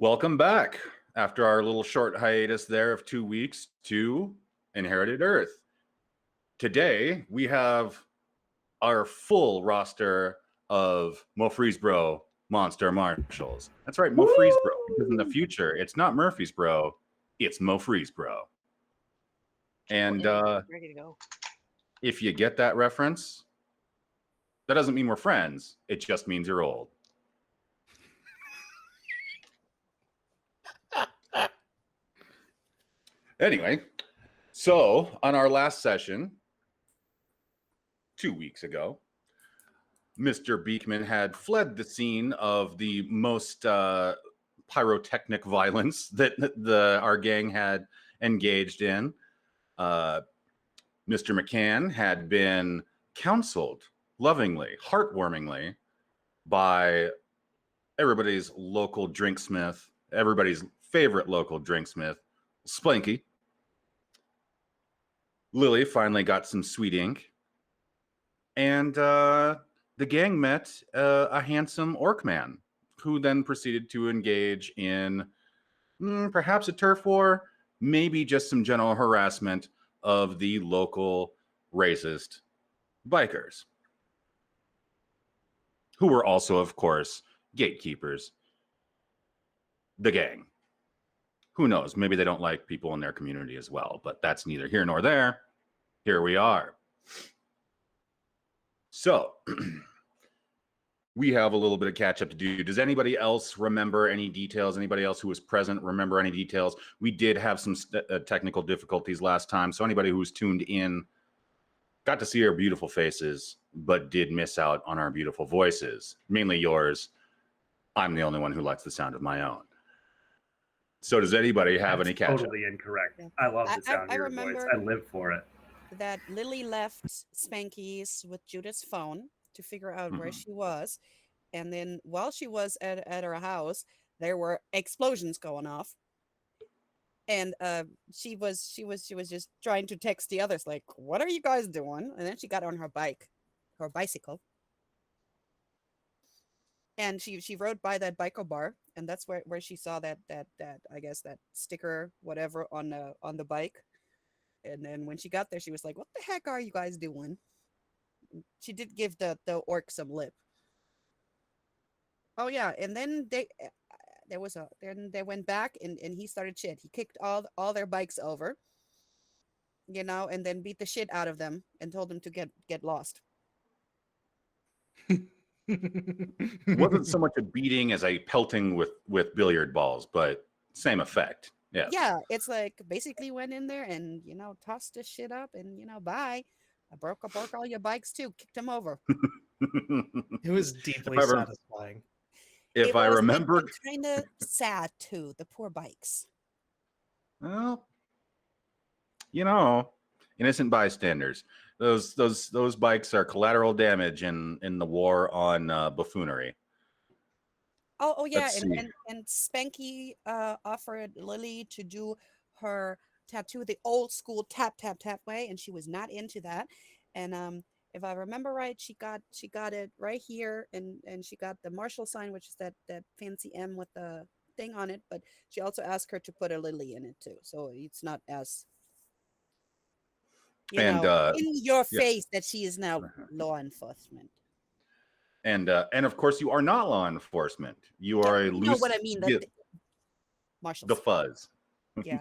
Welcome back after our little short hiatus there of 2 weeks to Inherited Earth. Today, we have our full roster of Mo Freeze Bro Monster Marshals. That's right, Mo Freeze Bro, because in the future, it's not Murphy's Bro, it's Mo Freeze Bro. And ready to go. If you get that reference, that doesn't mean we're friends. It just means you're old. Anyway, so on our last session, 2 weeks ago, Mr. Beekman had fled the scene of the most pyrotechnic violence that our gang had engaged in. Mr. McCann had been counseled lovingly, heartwarmingly, by everybody's local drinksmith, everybody's favorite local drinksmith, Splanky. Lily finally got some sweet ink, and the gang met a handsome orc man, who then proceeded to engage in perhaps a turf war, maybe just some general harassment of the local racist bikers, who were also, of course, gatekeepers. The gang. Who knows? Maybe they don't like people in their community as well, but that's neither here nor there. Here we are. So, we have a little bit of catch up to do. Does anybody else remember any details? Anybody else who was present remember any details? We did have some technical difficulties last time, so anybody who was tuned in got to see our beautiful faces, but did miss out on our beautiful voices. Mainly yours. I'm the only one who likes the sound of my own. So does anybody have any catch-up? Totally incorrect. I love the sound of your voice. I live for it. That Lily left Spanky's with Judith's phone to figure out where she was. And then while she was at her house, there were explosions going off. And she was just trying to text the others, like, what are you guys doing? And then she got on her bicycle. And she rode by that biker bar, and that's where she saw that I guess that sticker, whatever, on the bike. And then when she got there, she was like, "What the heck are you guys doing?" She did give the orc some lip. Oh yeah, and then they went back and he started shit. He kicked all their bikes over, and then beat the shit out of them and told them to get lost. It wasn't so much a beating as a pelting with billiard balls, but same effect. Yes. Yeah, it's like basically went in there and tossed this shit up and bye. I broke all your bikes too, kicked them over. It was deeply satisfying. If I remember, kind of sad too. The poor bikes. Well, innocent bystanders. Those bikes are collateral damage in the war on buffoonery. Oh yeah, and Spanky offered Lily to do her tattoo the old school tap way, and she was not into that. And if I remember right, she got it right here, and she got the Marshall sign, which is that fancy M with the thing on it. But she also asked her to put a lily in it too, so it's not as in your face that she is now law enforcement. And of course, you are not law enforcement. You are a loose. You know what I mean? The fuzz. Yeah.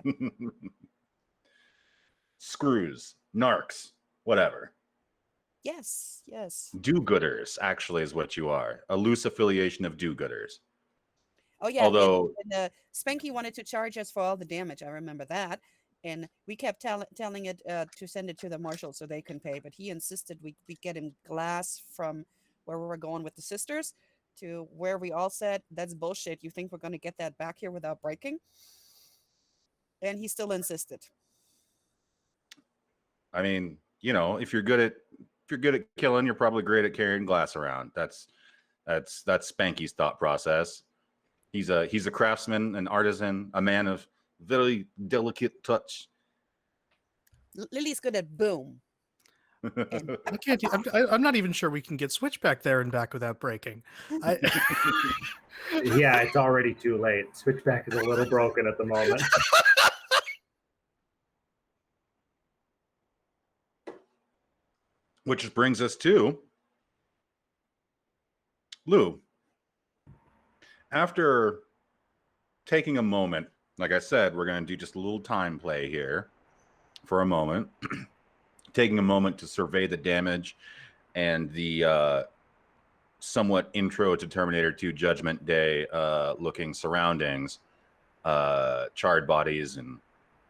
Screws, narcs, whatever. Yes. Do-gooders actually is what you are. A loose affiliation of do-gooders. Oh yeah. Although Spanky wanted to charge us for all the damage. I remember that. And we kept telling it to send it to the marshal so they can pay. But he insisted we get him glass from where we were going with the sisters to where we all said, that's bullshit. You think we're going to get that back here without breaking? And he still insisted. I mean, if you're good at killing, you're probably great at carrying glass around. That's Spanky's thought process. He's a craftsman, an artisan, a man of very delicate touch. Lily's good at boom. I can't. I'm not even sure we can get Switchback there and back without breaking. Yeah, it's already too late. Switchback is a little broken at the moment. Which brings us to Lou. After taking a moment, like I said, we're going to do just a little time play here for a moment. Taking a moment to survey the damage and the somewhat intro to Terminator 2 Judgment Day looking surroundings, charred bodies and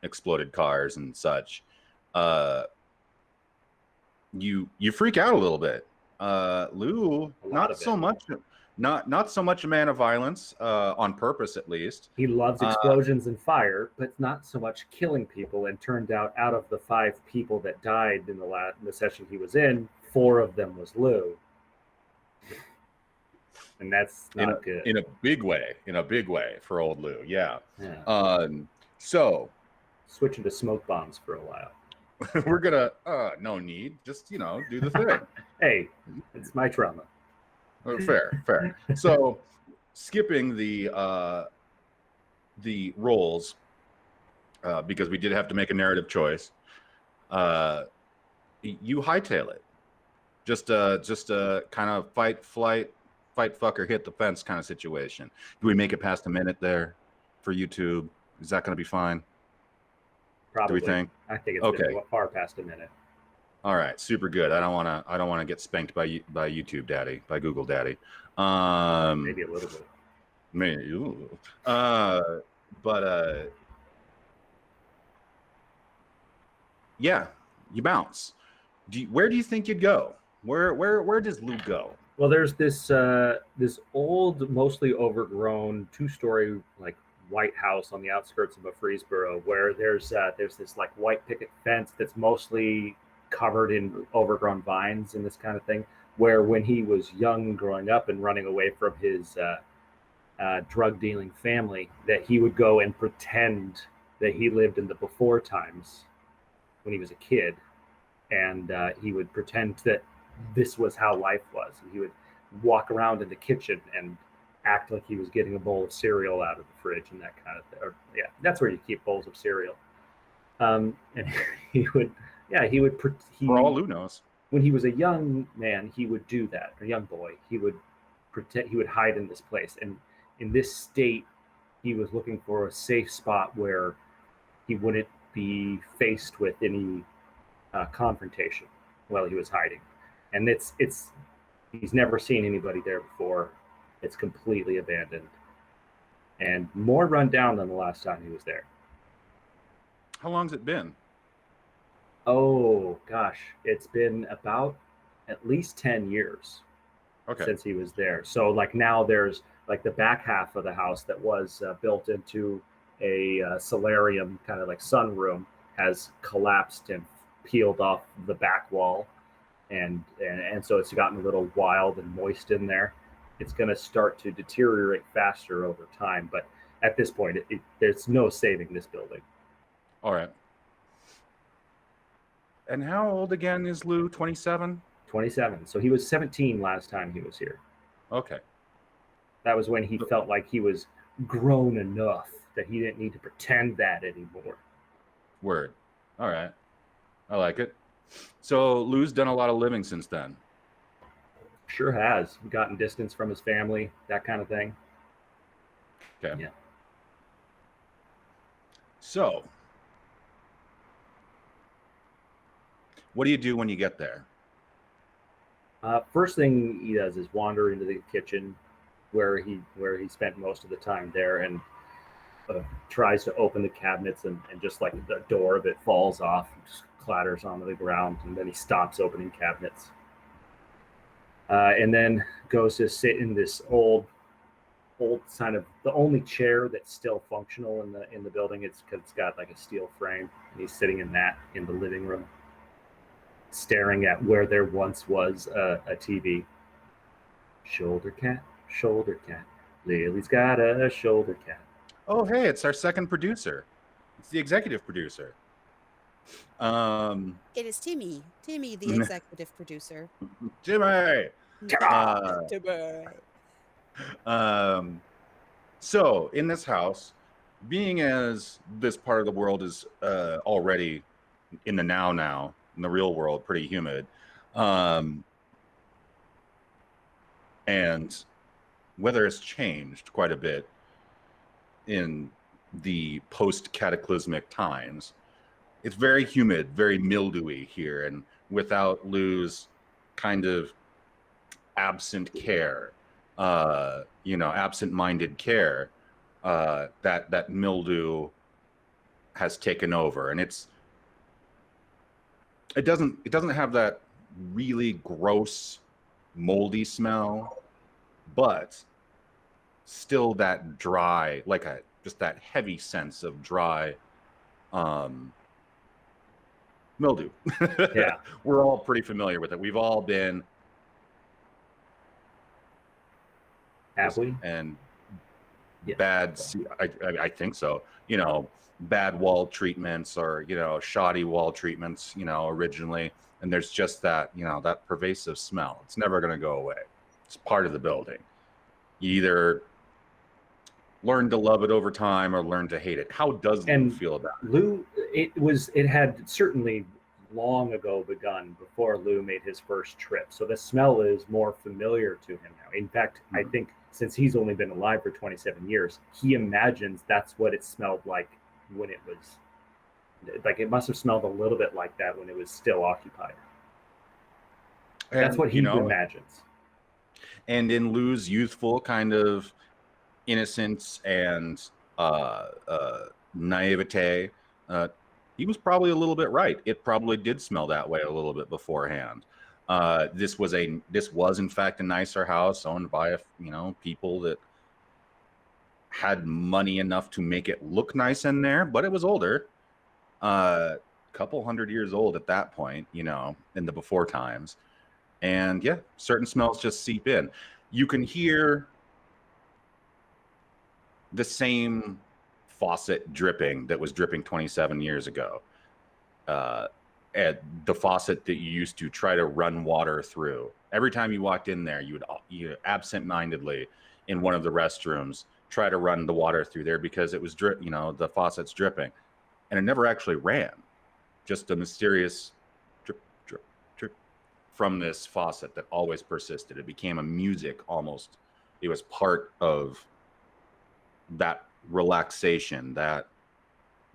exploded cars and such. You freak out a little bit. Lou, not so much a man of violence, on purpose at least. He loves explosions and fire, but not so much killing people. And turned out of the 5 people that died in the session he was in, 4 of them was Lou. And that's not good. In a big way for old Lou. Yeah. So switching to smoke bombs for a while. We're gonna no need, just do the thing. Hey, it's my trauma. Fair. So skipping the roles, because we did have to make a narrative choice, you hightail it. Just a kind of fight, fuck, or hit the fence kind of situation. Do we make it past a minute there for YouTube? Is that going to be fine? Probably. Do we think? I think it's been far past a minute. All right, super good. I don't want to get spanked by YouTube Daddy, by Google Daddy. Maybe a little bit. Maybe. Yeah, you bounce. Where do you think you'd go? Where does Lou go? Well, there's this old, mostly overgrown 2-story White House on the outskirts of Murfreesboro, where there's this white picket fence that's mostly covered in overgrown vines and this kind of thing. Where when he was young, growing up and running away from his drug dealing family, that he would go and pretend that he lived in the before times when he was a kid, and he would pretend that this was how life was. And he would walk around in the kitchen and act like he was getting a bowl of cereal out of the fridge and that kind of thing. That's where you keep bowls of cereal. And for all Lou knows, when he was a young man, he would do that. A young boy, he would hide in this place. And in this state, he was looking for a safe spot where he wouldn't be faced with any confrontation while he was hiding. And he's never seen anybody there before. It's completely abandoned and more run down than the last time he was there. How long's it been? Oh gosh, it's been about at least 10 years since he was there. So now there's the back half of the house that was built into a solarium, kind of sunroom, has collapsed and peeled off the back wall, and so it's gotten a little wild and moist in there. It's going to start to deteriorate faster over time, but at this point, there's no saving this building. All right. And how old again is Lou? 27? 27. So he was 17 last time he was here. Okay. That was when he felt like he was grown enough that he didn't need to pretend that anymore. Word. All right. I like it. So Lou's done a lot of living since then. Sure has. Gotten distance from his family, that kind of thing. Okay. Yeah. So, what do you do when you get there? First thing he does is wander into the kitchen where he spent most of the time there, and tries to open the cabinets, and just the door of it falls off, just clatters onto the ground, and then he stops opening cabinets. And then goes to sit in this old kind of the only chair that's still functional in the building. It's because it's got a steel frame, and he's sitting in that in the living room, staring at where there once was a TV. Shoulder cat, Lily's got a shoulder cat. Oh, hey, it's our second producer. It's the executive producer. It is Timmy, the executive producer. Jimmy. Timmy. So in this house, being as this part of the world is already in the now in the real world pretty humid, and weather has changed quite a bit in the post-cataclysmic times. It's very humid, very mildewy here, and without Lou's kind of absent care, absent-minded care, that mildew has taken over, and it doesn't have that really gross, moldy smell, but still that dry, just that heavy sense of dry mildew. Yeah. We're all pretty familiar with it. We've all been. Have we? And Yeah. bad, I think so. Bad wall treatments or, shoddy wall treatments, originally. And there's just that, that pervasive smell. It's never going to go away. It's part of the building. You either learn to love it over time or learn to hate it. How does Lou feel about it? Lou, it had certainly long ago begun before Lou made his first trip. So the smell is more familiar to him now. In fact, I think since he's only been alive for 27 years, he imagines that's what it smelled like when it was, like it must have smelled a little bit like that when it was still occupied. And, that's what he imagines. And in Lou's youthful kind of innocence and naivete, he was probably a little bit right. It probably did smell that way a little bit beforehand. This was in fact a nicer house owned by people that had money enough to make it look nice in there, but it was older, couple 100 years old at that point, in the before times. And yeah, certain smells just seep in. You can hear the same faucet dripping that was dripping 27 years ago. At the faucet that you used to try to run water through. Every time you walked in there, you absent-mindedly in one of the restrooms try to run the water through there because it was the faucet's dripping, and it never actually ran. Just a mysterious drip, drip, drip from this faucet that always persisted. It became a music almost. It was part of that relaxation, that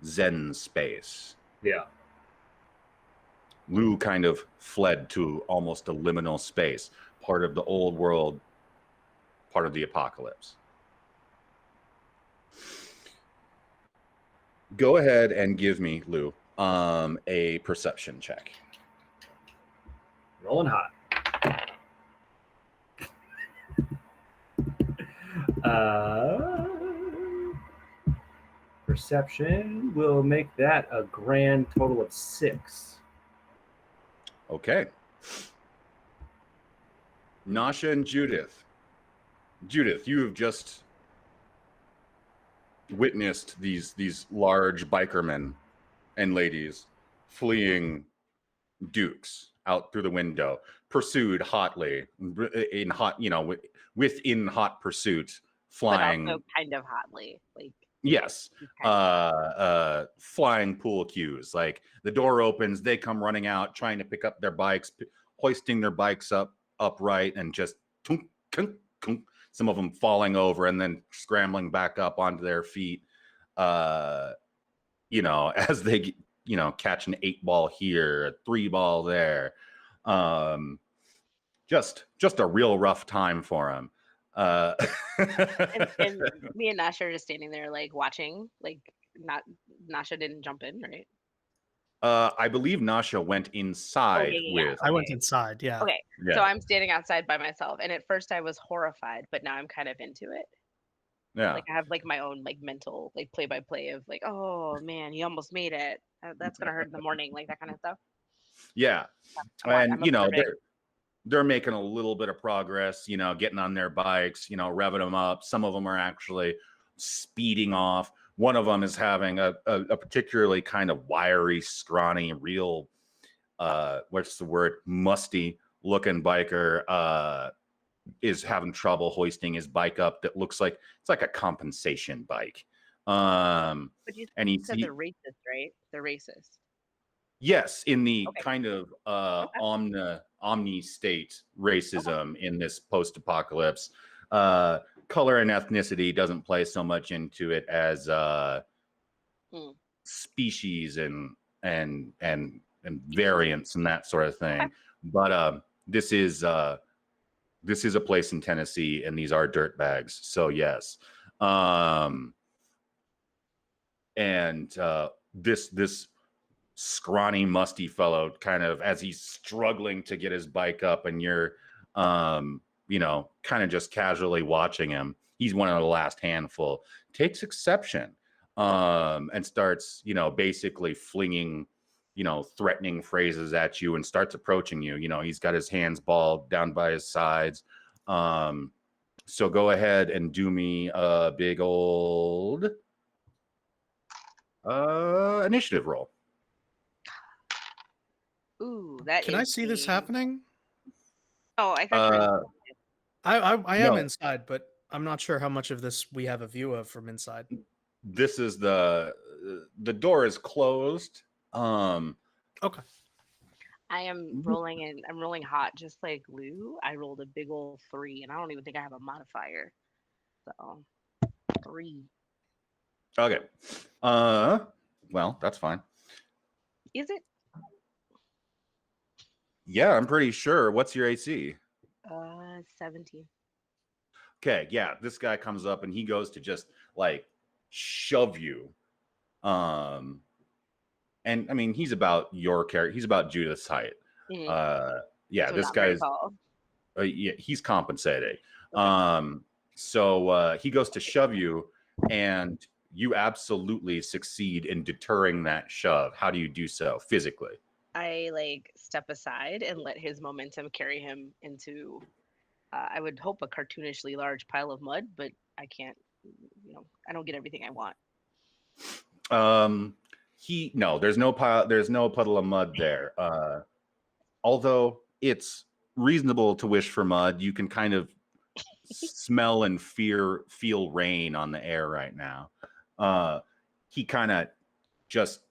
Zen space. Yeah. Lou kind of fled to almost a liminal space, part of the old world, part of the apocalypse. Go ahead and give me, Lou, a perception check. Rolling hot. Perception will make that a grand total of 6. Okay. Nasha and Judith. Judith, you have just witnessed these large bikermen and ladies fleeing Dukes out through the window, pursued hotly in hot, within hot pursuit, flying. But also kind of hotly, like. Yes. Flying pool cues. Like the door opens, they come running out, trying to pick up their bikes, hoisting their bikes upright, and just tunk, tunk, tunk, some of them falling over and then scrambling back up onto their feet. As they, catch an 8-ball here, a 3-ball there. Just a real rough time for them. And me and Nasha are just standing there, like watching. Like, Nasha didn't jump in, right? I believe Nasha went inside with. I went inside. Yeah. Okay. Yeah. So I'm standing outside by myself, and at first I was horrified, but now I'm kind of into it. Yeah. Like I have like my own like mental like play-by-play of like, oh man, you almost made it. That's gonna hurt in the morning, like that kind of stuff. Yeah, I'm they're making a little bit of progress, getting on their bikes, revving them up. Some of them are actually speeding off. one of them is having a particularly kind of wiry, scrawny, real, what's the word, musty looking biker is having trouble hoisting his bike up. That looks like it's like a compensation bike. But you And said they're racist, right? They're racist. yes, in the Okay. kind of Okay. omni state racism in this post-apocalypse. Color and ethnicity doesn't play so much into it as species and variants and that sort of thing. Okay. But this is a place in Tennessee, and these are dirt bags. So yes, and this scrawny, musty fellow, kind of as he's struggling to get his bike up, and you're kind of just casually watching him. He's one of the last handful. Takes exception and starts, basically flinging, threatening phrases at you and starts approaching you. He's got his hands balled down by his sides. So go ahead and do me a big old initiative roll. Ooh, that Can I see this happening? Oh, I thought I am No. inside, but I'm not sure how much of this we have a view of from inside. This is the door is closed. Okay. I am rolling in. I'm rolling hot, just like Lou. I rolled a big old 3, and I don't even think I have a modifier. So 3. Okay. Well, that's fine. Is it? Yeah, I'm pretty sure. What's your AC? 17. Okay, yeah, this guy comes up and he goes to just like shove you. And I mean, he's about your character. He's about Judith's height. Yeah, So this not very guy's tall. yeah, he's compensating. So he goes to shove you, and you absolutely succeed in deterring that shove. How do you do so physically? I like step aside and let his momentum carry him into, I would hope, a cartoonishly large pile of mud, but I can't, I don't get everything I want. No, there's no puddle of mud there. Although it's reasonable to wish for mud, you can kind of smell and feel rain on the air right now. He kind of just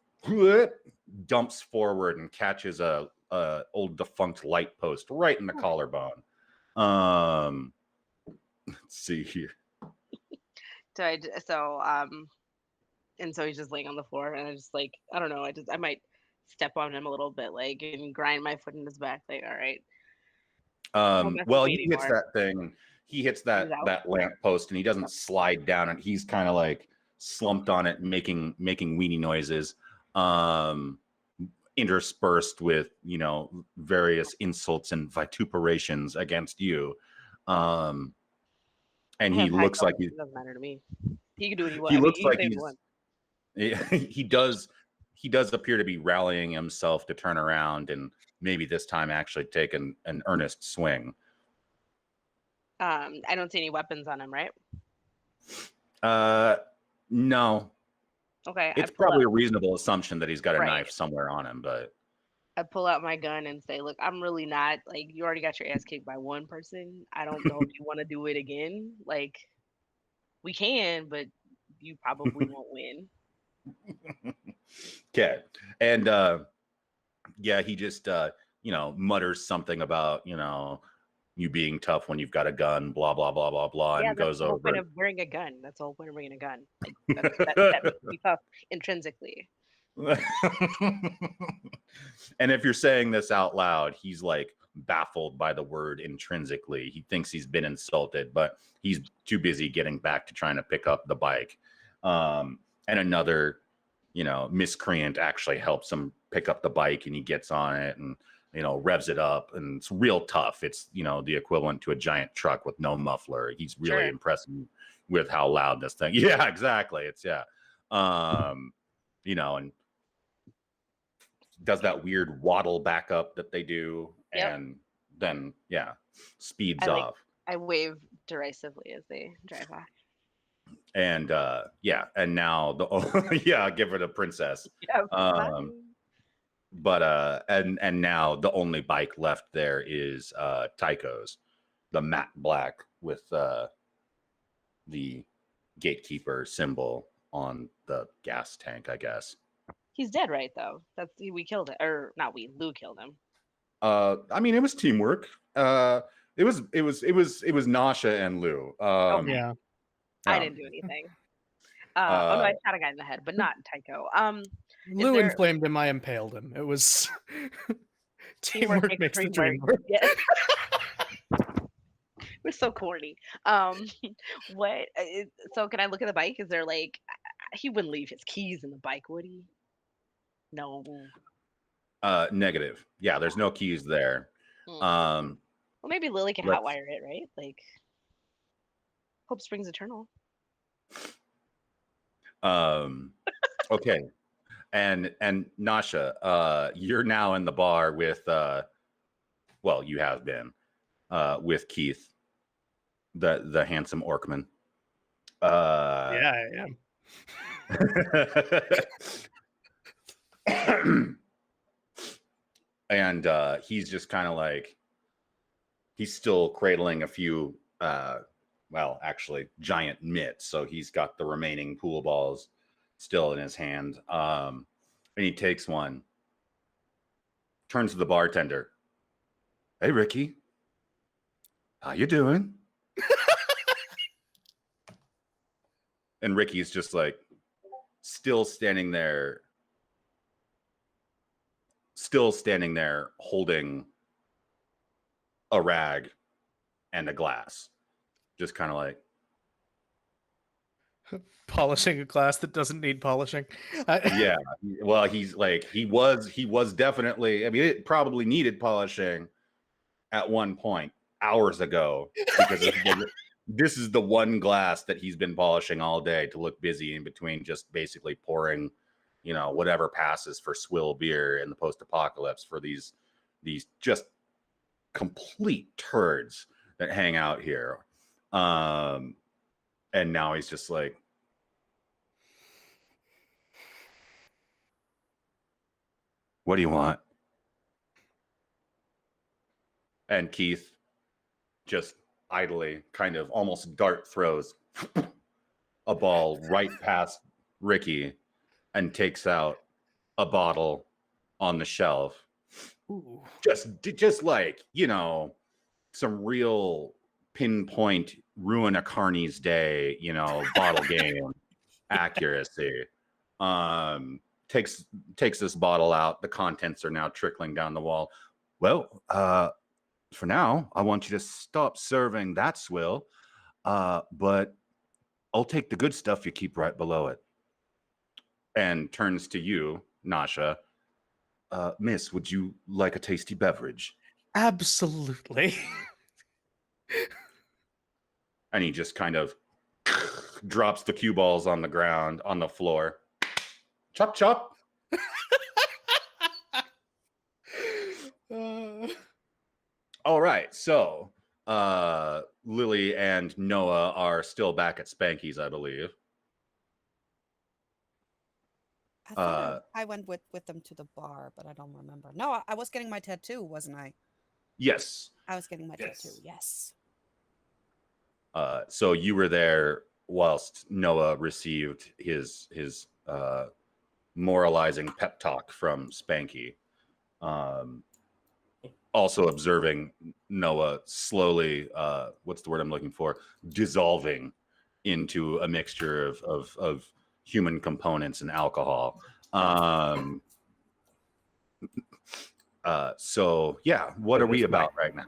dumps forward and catches a old defunct light post right in the collarbone. Let's see here. And so he's just laying on the floor, and I just like, I don't know, I might step on him a little bit, like, and grind my foot in his back, like, all right. Well, he hits that thing. He hits that lamp post, and he doesn't slide down, and he's kind of like slumped on it, making weenie noises, interspersed with various insults and vituperations against you. And he looks like it doesn't matter to me. He can do what he wants. He looks like he does appear to be rallying himself to turn around and maybe this time actually take an earnest swing. I don't see any weapons on him, right? No. Okay. It's probably a reasonable assumption that he's got a knife somewhere on him, but I pull out my gun and say, look, I'm really not, like, you already got your ass kicked by one person. I don't know if you want to do it again. Like, we can, but you probably won't win. Okay. And yeah, he just mutters something about, you being tough when you've got a gun, blah blah blah blah blah, and goes over. That's the whole point of wearing a gun. That's the whole point of bringing a gun. Like, that makes me tough intrinsically. And if you're saying this out loud, he's like baffled by the word intrinsically. He thinks he's been insulted, but he's too busy getting back to trying to pick up the bike. And another, miscreant actually helps him pick up the bike, and he gets on it and revs it up, and it's real tough. It's the equivalent to a giant truck with no muffler. He's really impressing with how loud this thing. Yeah, exactly. It's and does that weird waddle back up that they do, and then speeds off. I wave derisively as they drive off. And yeah, and now the yeah, give her the princess. Yeah, Um, but and now the only bike left there is Tycho's, the matte black with the gatekeeper symbol on the gas tank, I guess. he's dead, right? Though we killed it, or not we. Lou killed him. I mean, it was teamwork. It was Nasha and Lou. Okay. Yeah. I yeah. didn't do anything. Oh no, I shot a guy in the head, but not Tycho. Lou there- inflamed him. I impaled him. It was Teamwork teamwork makes the dream work. Yeah. We're so corny. What? So can I look at the bike? Is there like he wouldn't leave his keys in the bike, would he? No. Negative. Yeah, there's no keys there. Well, maybe Lily can let's- hotwire it, right? Like, hope springs eternal. Okay. And Nasha, you're now in the bar with well, you have been with Keith, the handsome Orkman. Yeah, I am. And he's just kind of like, he's still cradling a few well, actually giant mitts, so he's got the remaining pool balls still in his hand. And he takes one, turns to the bartender. Hey, Ricky, how you doing? And Ricky's just like still standing there holding a rag and a glass, just kind of like, Polishing a glass that doesn't need polishing. yeah. Well, he's like, he was definitely, I mean, it probably needed polishing at one point hours ago, because this is the one glass that he's been polishing all day to look busy in between just basically pouring, you know, whatever passes for swill beer in the post-apocalypse for these just complete turds that hang out here. And now he's just like, what do you want? And Keith just idly, kind of almost dart throws a ball right past Ricky and takes out a bottle on the shelf. Ooh. Just like, you know, some real pinpoint ruin a Carney's day, you know, bottle game accuracy. Takes this bottle out. The contents are now trickling down the wall. Well, for now, I want you to stop serving that swill, but I'll take the good stuff you keep right below it. And turns to you, Nasha. Miss, would you like a tasty beverage? Absolutely. And he just kind of drops the cue balls on the ground, on the floor. Chop, chop. All right. So Lily and Noah are still back at Spanky's, I believe. I thought I went with them to the bar, but I don't remember. No, I was getting my tattoo, wasn't I? Yes. I was getting my tattoo. Yes. So you were there whilst Noah received his moralizing pep talk from Spanky. Also observing Noah slowly, what's the word I'm looking for? Dissolving into a mixture of human components and alcohol. So yeah, what are we about right now?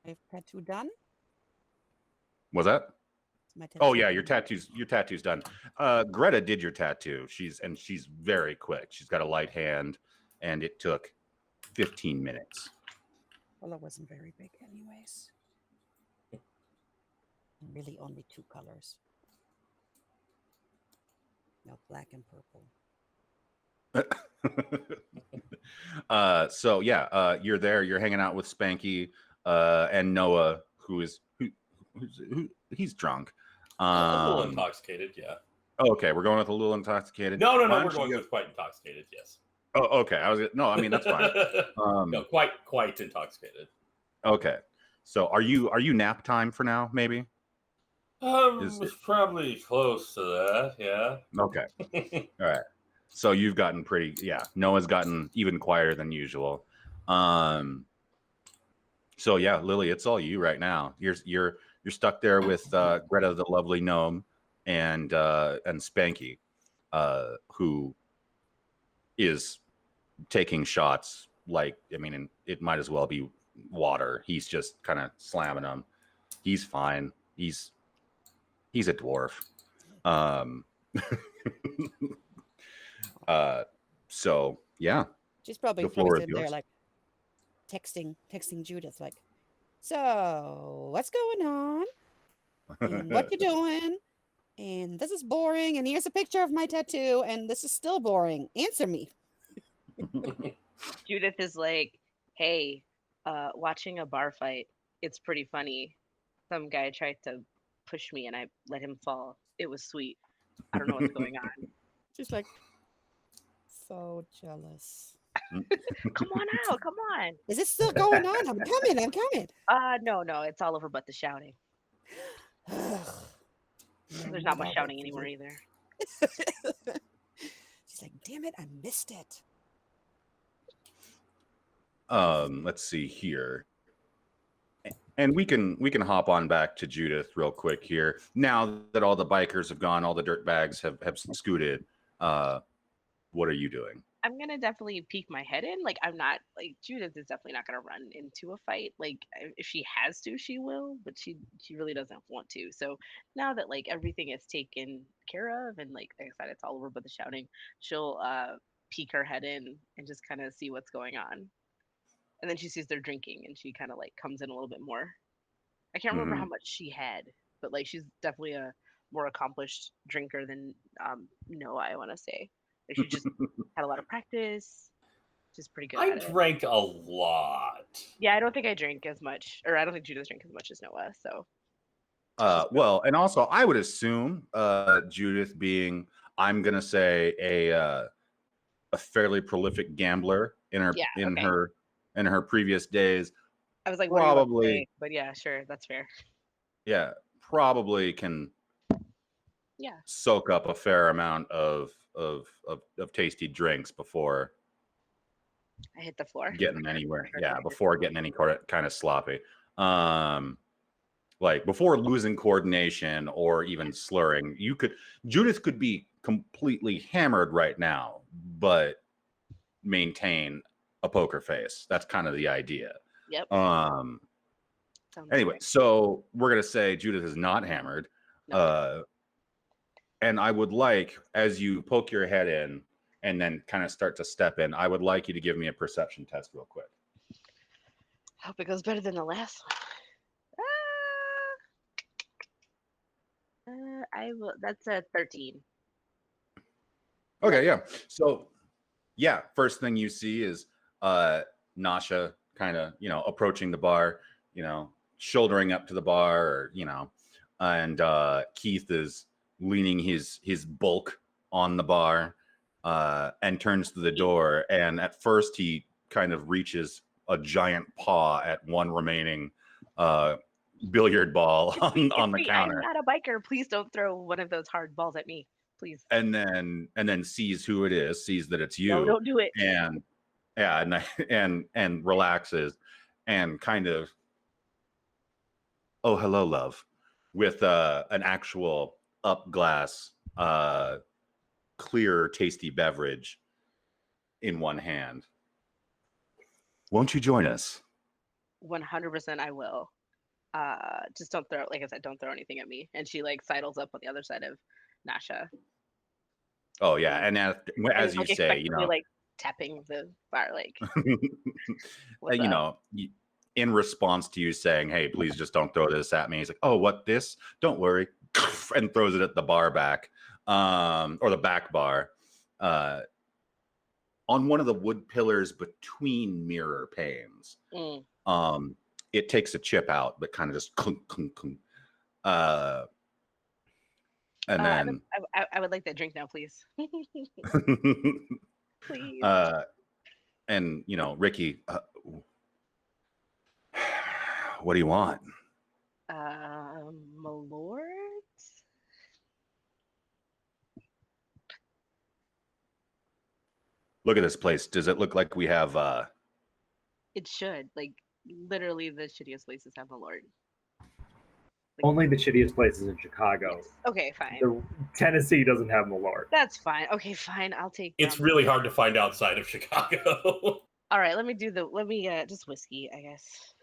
My tattoo done? Was that? My Oh tattoo yeah, done? your tattoo's done. Greta did your tattoo. She's very quick. She's got a light hand, and it took 15 minutes. Well, it wasn't very big, anyways. Really, only 2 colors. No, black and purple. So yeah, you're there. You're hanging out with Spanky and Noah, who's he's drunk. A little intoxicated, yeah. Okay, we're going with a little intoxicated. No, Why we're don't going you with quite intoxicated, yes. Oh, okay. I mean that's fine. No, quite intoxicated. Okay. So are you nap time for now? Maybe. It's probably close to that, yeah. Okay. All right. So you've gotten Noah's gotten even quieter than usual. So yeah, Lily, it's all you right now. You're stuck there with Greta the lovely gnome and Spanky, who is taking shots like, I mean, it might as well be water. He's just kind of slamming them. He's fine. He's a dwarf. So yeah, She's probably the floor is sitting there yours. like texting Judith like, so what's going on? And what you doing? And this is boring. And here's a picture of my tattoo. And this is still boring. Answer me. Judith is like, hey, watching a bar fight, it's pretty funny. Some guy tried to push me and I let him fall. It was sweet. I don't know what's going on. She's like, so jealous. Come on out, come on. Is it still going on? I'm coming. No, it's all over but the shouting. There's not much shouting anymore either. She's like, damn it, I missed it. Let's see here. And we can hop on back to Judith real quick here. Now that all the bikers have gone, all the dirt bags have scooted, what are you doing? I'm gonna definitely peek my head in. Like, I'm not like Judith is definitely not gonna run into a fight. Like, if she has to, she will, but she really doesn't want to. So now that like everything is taken care of and like I said, it's all over but the shouting, she'll peek her head in and just kind of see what's going on. And then she sees they're drinking and she kind of like comes in a little bit more. I can't remember how much she had, but like she's definitely a more accomplished drinker than Noah, I want to say. Like she just had a lot of practice. She's pretty good I at it. drank a lot. Yeah, I don't think I drink as much, or I don't think Judith drank as much as Noah. So. Well, and also I would assume Judith being, I'm gonna say a fairly prolific gambler in her previous days. I was like, what are you about to probably, say? But yeah, sure, that's fair. yeah, probably can soak up a fair amount of tasty drinks before I hit the floor. getting anywhere. Yeah, before getting any kind of sloppy. Like before losing coordination or even slurring, Judith could be completely hammered right now, but maintain a poker face. That's kind of the idea. Yep. Anyway, right. so we're gonna say Judith is not hammered. No. And I would like, as you poke your head in and then kind of start to step in, I would like you to give me a perception test real quick. Hope it goes better than the last one. I will. That's a 13. Okay, yeah. So, yeah, first thing you see is Nasha kind of, approaching the bar, shouldering up to the bar, and Keith is leaning his bulk on the bar and turns to the door. And at first he kind of reaches a giant paw at one remaining billiard ball on the counter. I'm not a biker. Please don't throw one of those hard balls at me, please. And then sees who it is, sees that it's you. No, don't do it. And relaxes and kind of, oh, hello, love, with an actual up glass, clear, tasty beverage in one hand. Won't you join us? 100% I will. Just don't throw, like I said, don't throw anything at me. And she like sidles up on the other side of Nasha. Oh yeah, and as you say, like tapping the bar, like in response to you saying, "Hey, please just don't throw this at me." He's like, "Oh, what this? Don't worry," and throws it at the bar back, or the back bar. on one of the wood pillars between mirror panes. It takes a chip out, but kind of just clunk, clunk, clunk. And then I would like that drink now, please. Please. and Ricky, what do you want? My lord. Look at this place. Does it look like we have It should. Like, literally the shittiest places have my lord. Only the shittiest places in Chicago. Yes. Okay, fine. Tennessee doesn't have Malort. That's fine. Okay, fine. I'll take It's really hard to find outside of Chicago. All right, let me just whiskey, I guess.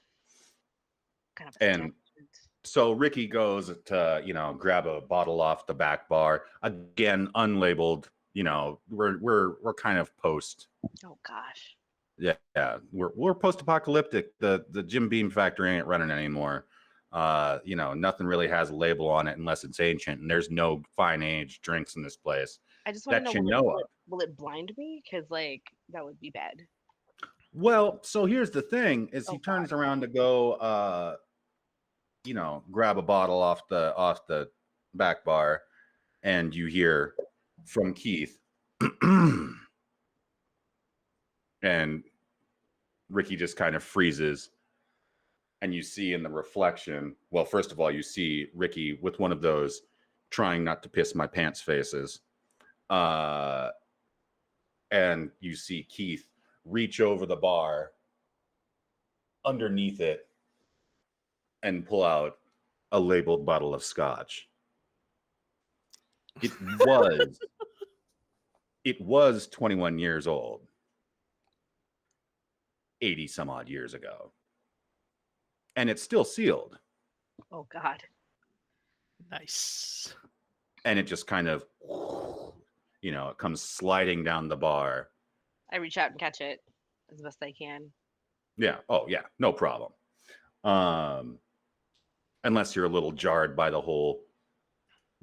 Kind of. And so Ricky goes to grab a bottle off the back bar. Again, unlabeled. We're kind of post. Oh gosh. Yeah, we're post-apocalyptic. The Jim Beam factory ain't running anymore. Nothing really has a label on it unless it's ancient, and there's no fine age drinks in this place. I just want to know know, will it blind me? Because that would be bad. Well, so here's the thing: is he turns around to go, grab a bottle off the back bar, and you hear from Keith, and Ricky just kind of freezes. And you see in the reflection, well, first of all, you see Ricky with one of those trying not to piss my pants faces. And you see Keith reach over the bar underneath it and pull out a labeled bottle of scotch. It was 21 years old, 80 some odd years ago. And it's still sealed. Oh God. Nice. And it just kind of, it comes sliding down the bar. I reach out and catch it as best I can. Yeah. Oh, yeah. No problem. Unless you're a little jarred by the whole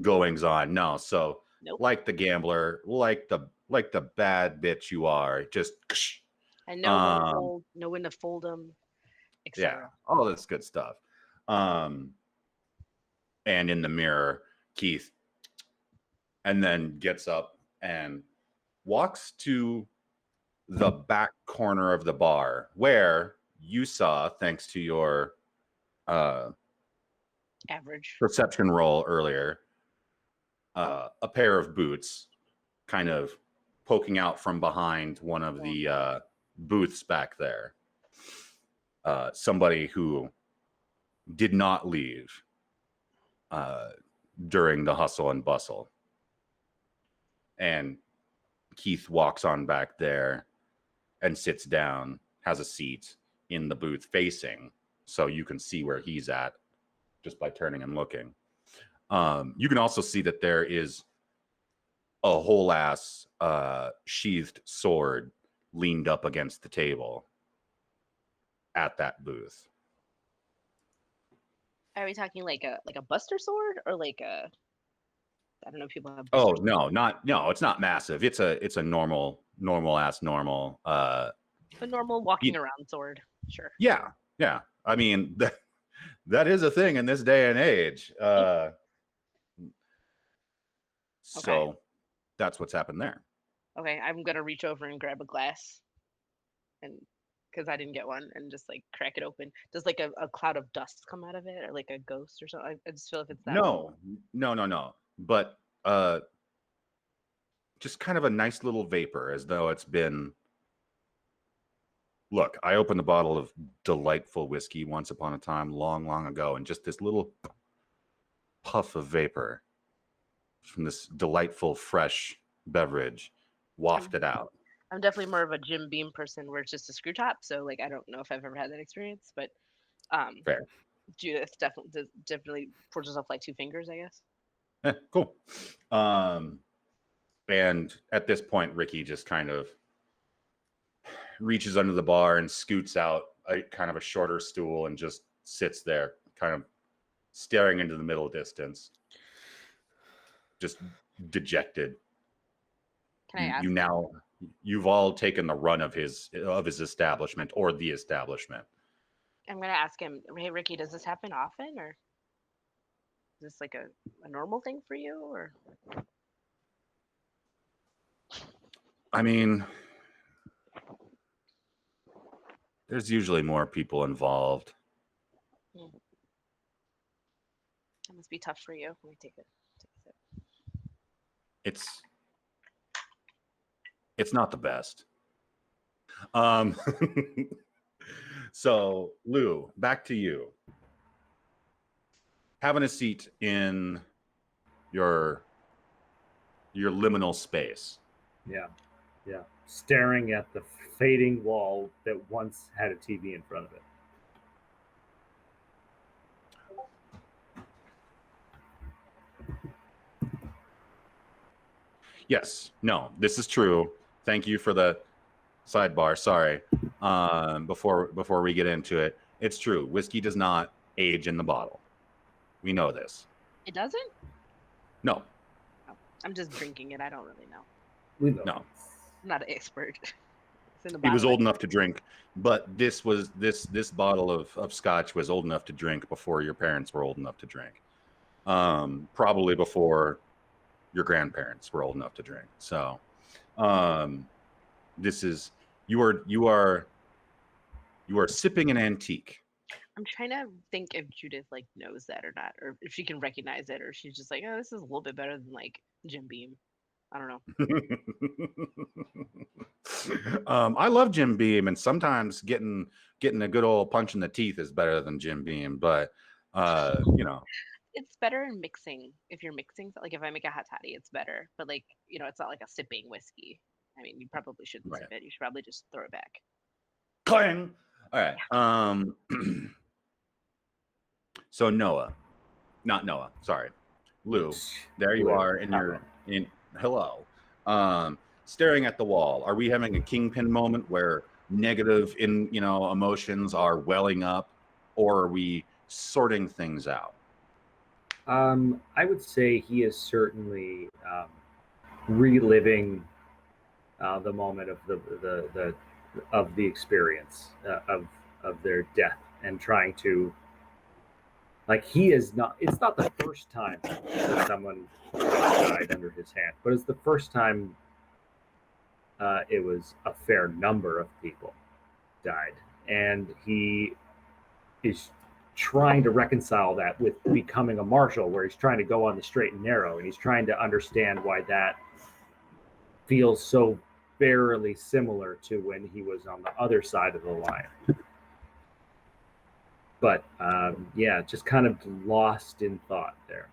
goings on. No. So, nope. Like the gambler, like the bad bitch you are, just. I know when to fold them. Yeah, all this good stuff. And in the mirror, Keith, and then gets up and walks to the back corner of the bar where you saw, thanks to your average perception roll earlier, a pair of boots kind of poking out from behind one of the booths back there. Somebody who did not leave during the hustle and bustle. And Keith walks on back there and sits down, has a seat in the booth facing, so you can see where he's at just by turning and looking. You can also see that there is a whole ass sheathed sword leaned up against the table at that booth. Are we talking like a Buster sword or like a? I don't know if people have. Oh no, it's not massive. It's a normal ass normal. A normal walking around sword, sure. Yeah. I mean that is a thing in this day and age. So that's what's happened there. Okay, I'm gonna reach over and grab a glass, and because I didn't get one, and just like crack it open. Does like a cloud of dust come out of it, or like a ghost or something? I just feel if it's that. No. But just kind of a nice little vapor, as though it's been. Look, I opened a bottle of delightful whiskey once upon a time, long, long ago, and just this little puff of vapor from this delightful, fresh beverage wafted out. I'm definitely more of a Jim Beam person where it's just a screw top. So like I don't know if I've ever had that experience, but Fair. Judith definitely pours herself like 2 fingers, I guess. Cool. And at this point, Ricky just kind of reaches under the bar and scoots out a kind of a shorter stool and just sits there, kind of staring into the middle distance, just dejected. Can I ask? You now. you've all taken the run of his establishment or the establishment. I'm gonna ask him, hey Ricky, does this happen often, or is this like a normal thing for you, or? I mean, there's usually more people involved. That must be tough for you. Let me take a sip. It's not the best. So Lou, back to you. Having a seat in your liminal space. Yeah. Staring at the fading wall that once had a TV in front of it. Yes, no, this is true. Thank you for the sidebar. Sorry. Before we get into it, it's true. Whiskey does not age in the bottle. We know this. It doesn't? No. Oh, I'm just drinking it. I don't really know. We know. No. I'm not an expert. It's in the He was bottle. old enough to drink, but this bottle of scotch was old enough to drink before your parents were old enough to drink. Probably before your grandparents were old enough to drink. So, this is you are sipping an antique. I'm trying to think if Judith like knows that or not, or if she can recognize it, or she's just like, oh, this is a little bit better than like Jim Beam. I don't know. I love Jim Beam, and sometimes getting a good old punch in the teeth is better than Jim Beam. But It's better in mixing. If you're mixing, like if I make a hot toddy, it's better. But like it's not like a sipping whiskey. I mean, you probably shouldn't sip it. You should probably just throw it back. Clang. All right. So Noah, not Noah. Sorry, Lou. There you are in hello. Staring at the wall. Are we having a kingpin moment where negative emotions are welling up, or are we sorting things out? I would say he is certainly reliving the moment of the experience of their death, and trying to, like, he is not. It's not the first time that someone died under his hand, but it's the first time it was a fair number of people died, and he is trying to reconcile that with becoming a marshal, where he's trying to go on the straight and narrow, and he's trying to understand why that feels so fairly similar to when he was on the other side of the line. But just kind of lost in thought there.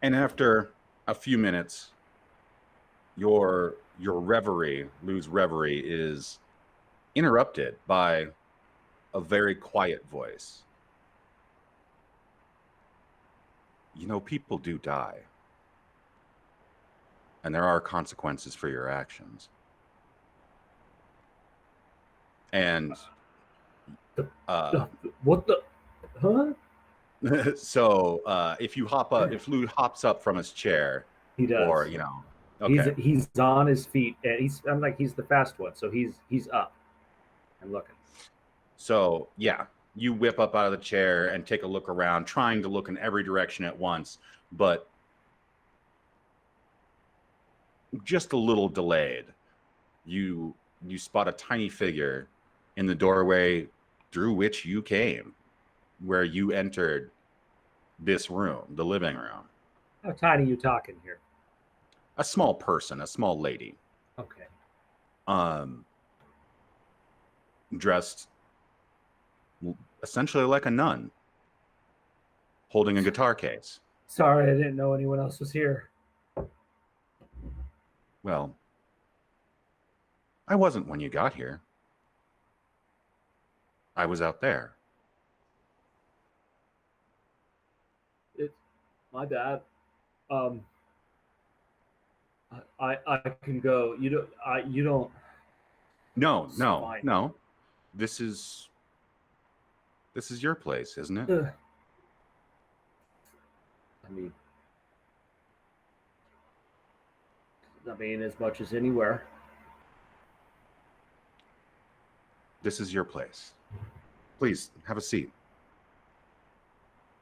And after a few minutes, your reverie, Lou's reverie, is interrupted by a very quiet voice. People do die. And there are consequences for your actions. And what the huh? So if Lou hops up from his chair, He does. or okay, he's on his feet, and he's the fast one, so he's up and looking. So yeah, you whip up out of the chair and take a look around, trying to look in every direction at once, but just a little delayed. You spot a tiny figure in the doorway through which you came, where you entered this room, the living room. How tiny are you talking here? A small person, a small lady. Okay. Dressed essentially like a nun, holding a guitar case. Sorry, I didn't know anyone else was here. Well, I wasn't when you got here. I was out there. It's my bad. I can go. You don't. No. Fine. This is your place, isn't it? I mean, I mean, as much as anywhere. This is your place. Please have a seat.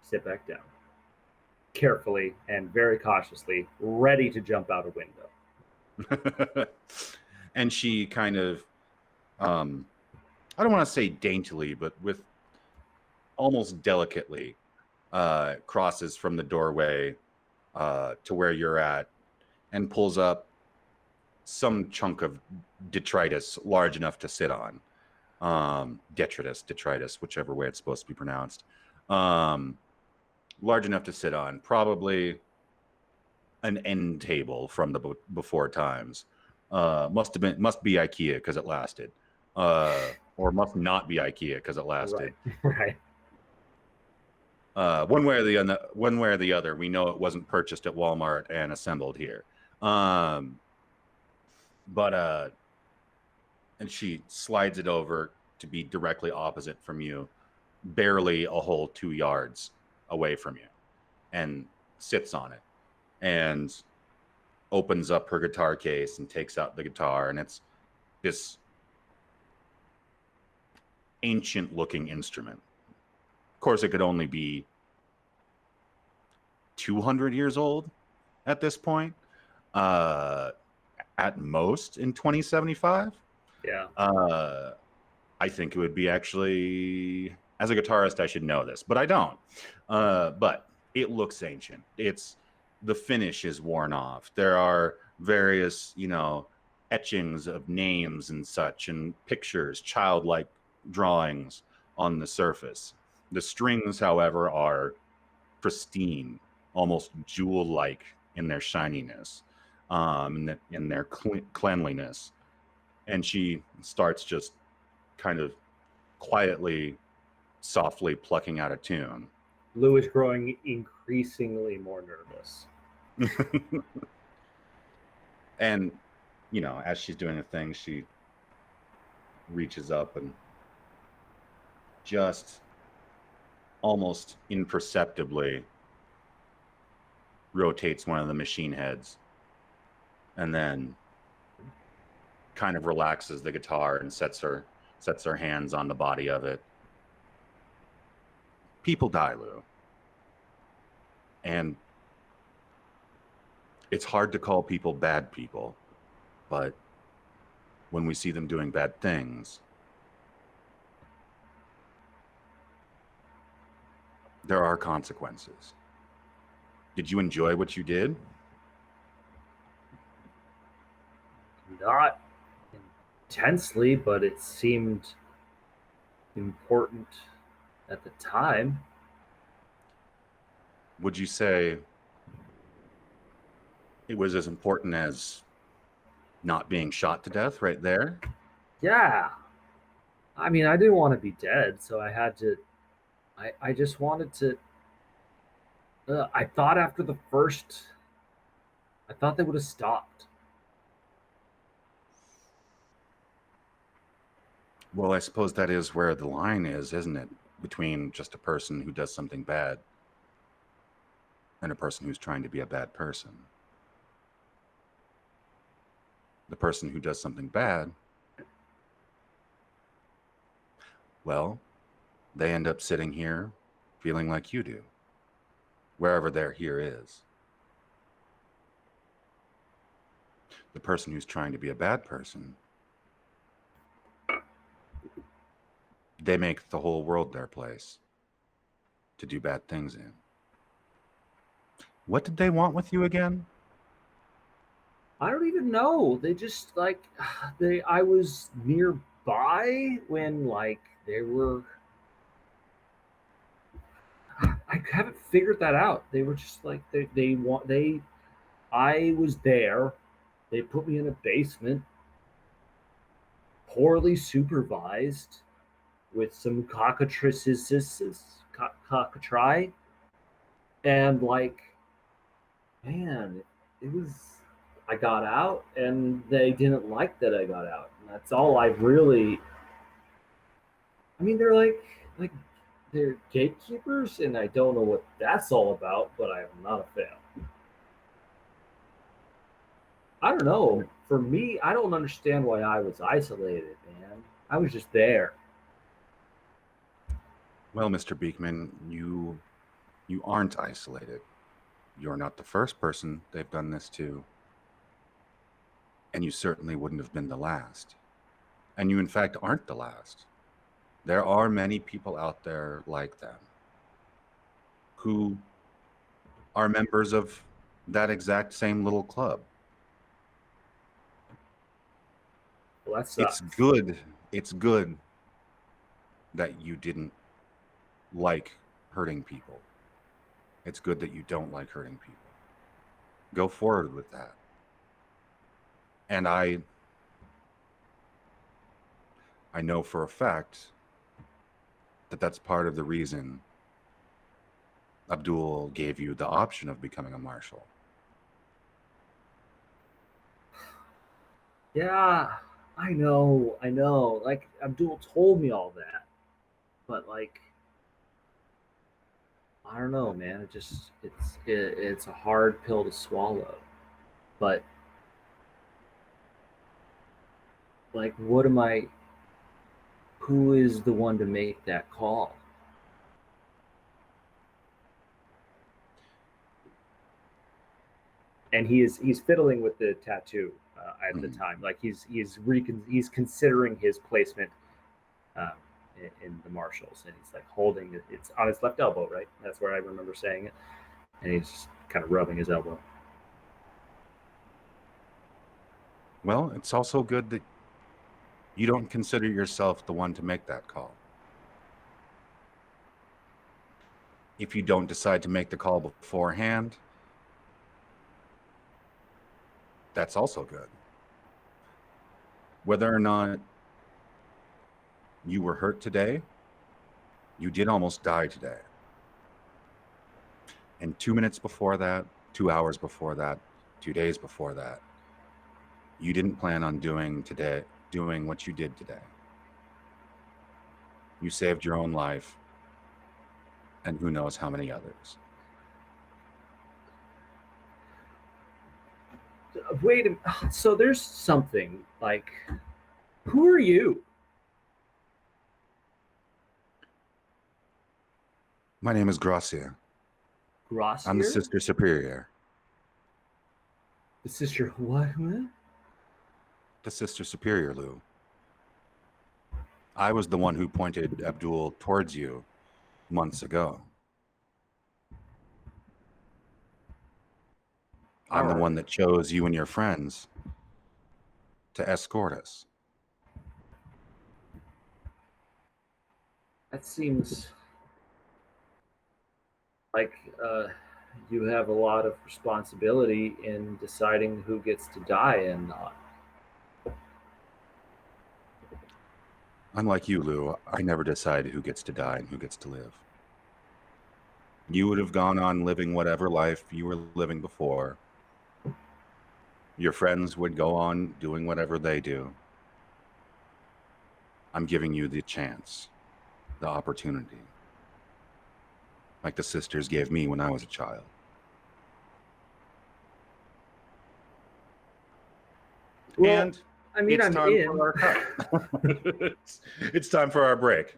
Sit back down. Carefully and very cautiously, ready to jump out a window. And she kind of, I don't want to say daintily, but with almost delicately, crosses from the doorway to where you're at and pulls up some chunk of detritus large enough to sit on. Detritus, whichever way it's supposed to be pronounced. Large enough to sit on, probably an end table from the before times. Must be IKEA because it lasted, or must not be IKEA because it lasted. Right. One way or the other, we know it wasn't purchased at Walmart and assembled here. And she slides it over to be directly opposite from you, barely a whole 2 yards away from you, and sits on it and opens up her guitar case and takes out the guitar, and it's this ancient looking instrument. Of course, it could only be 200 years old at this point, at most in 2075. Yeah. I think it would be actually, as a guitarist, I should know this, but I don't. But it looks ancient. The finish is worn off. There are various, etchings of names and such, and pictures, childlike drawings on the surface. The strings, however, are pristine, almost jewel-like in their shininess, in their cleanliness. And she starts just kind of quietly, softly plucking out a tune. Lou is growing increasingly more nervous. And, as she's doing a thing, she reaches up and just almost imperceptibly rotates one of the machine heads, and then kind of relaxes the guitar and sets her hands on the body of it. People die, Lou. And it's hard to call people bad people, but when we see them doing bad things, there are consequences. Did you enjoy what you did? Not intensely, but it seemed important at the time. Would you say it was as important as not being shot to death right there? Yeah. I mean, I didn't want to be dead, so I had to. I just wanted to. I thought after the first. I thought they would have stopped. Well, I suppose that is where the line is, isn't it? Between just a person who does something bad and a person who's trying to be a bad person. The person who does something bad, well, they end up sitting here feeling like you do, wherever their here is. The person who's trying to be a bad person, they make the whole world their place to do bad things in. What did they want with you again? I don't even know. They just I was nearby when they were. I haven't figured that out. They were just I was there. They put me in a basement, poorly supervised, with some cockatrices, and man, it was. I got out, and they didn't like that I got out. And that's all I really. I mean, they're they're gatekeepers, and I don't know what that's all about, but I am not a fan. I don't know. For me, I don't understand why I was isolated, man. I was just there. Well, Mr. Beekman, you aren't isolated. You're not the first person they've done this to, and you certainly wouldn't have been the last. And you, in fact, aren't the last. There are many people out there like them who are members of that exact same little club. Well, that sucks. It's good that you didn't like hurting people. It's good that you don't like hurting people. Go forward with that. And I know for a fact that that's part of the reason Abdul gave you the option of becoming a marshal. Yeah, I know. Like, Abdul told me all that. But, like, I don't know, man. It's a hard pill to swallow. But, like, who is the one to make that call? And he's fiddling with the tattoo at the time. Like, he's considering his placement in the marshals, and he's like holding it. It's on his left elbow, right? That's where I remember saying it. And he's just kind of rubbing his elbow. Well, it's also good that you don't consider yourself the one to make that call. If you don't decide to make the call beforehand, that's also good. Whether or not you were hurt today, you did almost die today. And 2 minutes before that, 2 hours before that, 2 days before that, you didn't plan on doing what you did today. You saved your own life, and who knows how many others. Wait a minute. So there's something, like, who are you? My name is Gracia. Gracia? I'm the Sister Superior. The sister what? The Sister Superior, Lou. I was the one who pointed Abdul towards you months ago. I'm the one that chose you and your friends to escort us. That seems like you have a lot of responsibility in deciding who gets to die and not. Unlike you, Lou, I never decide who gets to die and who gets to live. You would have gone on living whatever life you were living before. Your friends would go on doing whatever they do. I'm giving you the chance, the opportunity, like the sisters gave me when I was a child. Well, And I mean, it's I'm time in. for our cut. It's time for our break.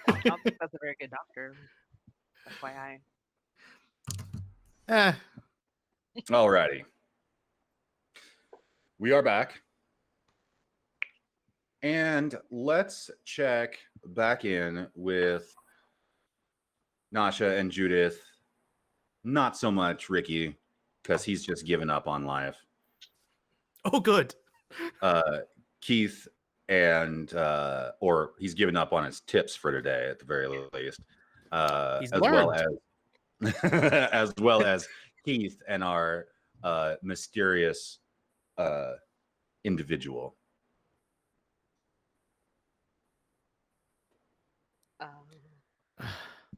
I don't think that's a very good doctor. FYI. Eh, Alrighty. We are back. And let's check back in with Nasha and Judith. Not so much Ricky, because he's just given up on life. oh, good. Keith and or he's given up on his tips for today at the very least. He's as well as as well as Keith and our mysterious individual.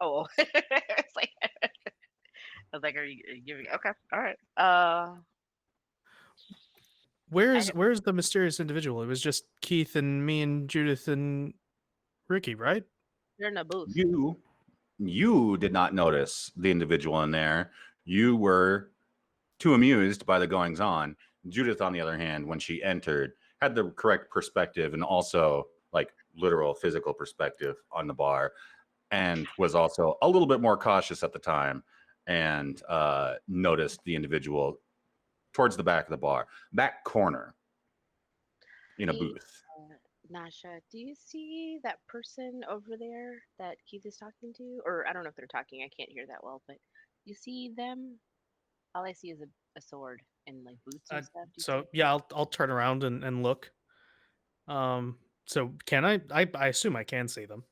Oh, it's like I was like, are you giving? Okay, all right. Where's the mysterious individual? It was just Keith and me and Judith and Ricky, right? You're in a booth. You did not notice the individual in there. You were too amused by the goings on. Judith, on the other hand, when she entered, had the correct perspective and also like literal physical perspective on the bar, and was also a little bit more cautious at the time, and noticed the individual towards the back of the bar, back corner, in a Hey, booth. Nasha, do you see that person over there that Keith is talking to? Or I don't know if they're talking. I can't hear that well, but you see them? All I see is a sword and like boots and stuff. Do you So see? yeah, I'll turn around and look. So can I assume I can see them.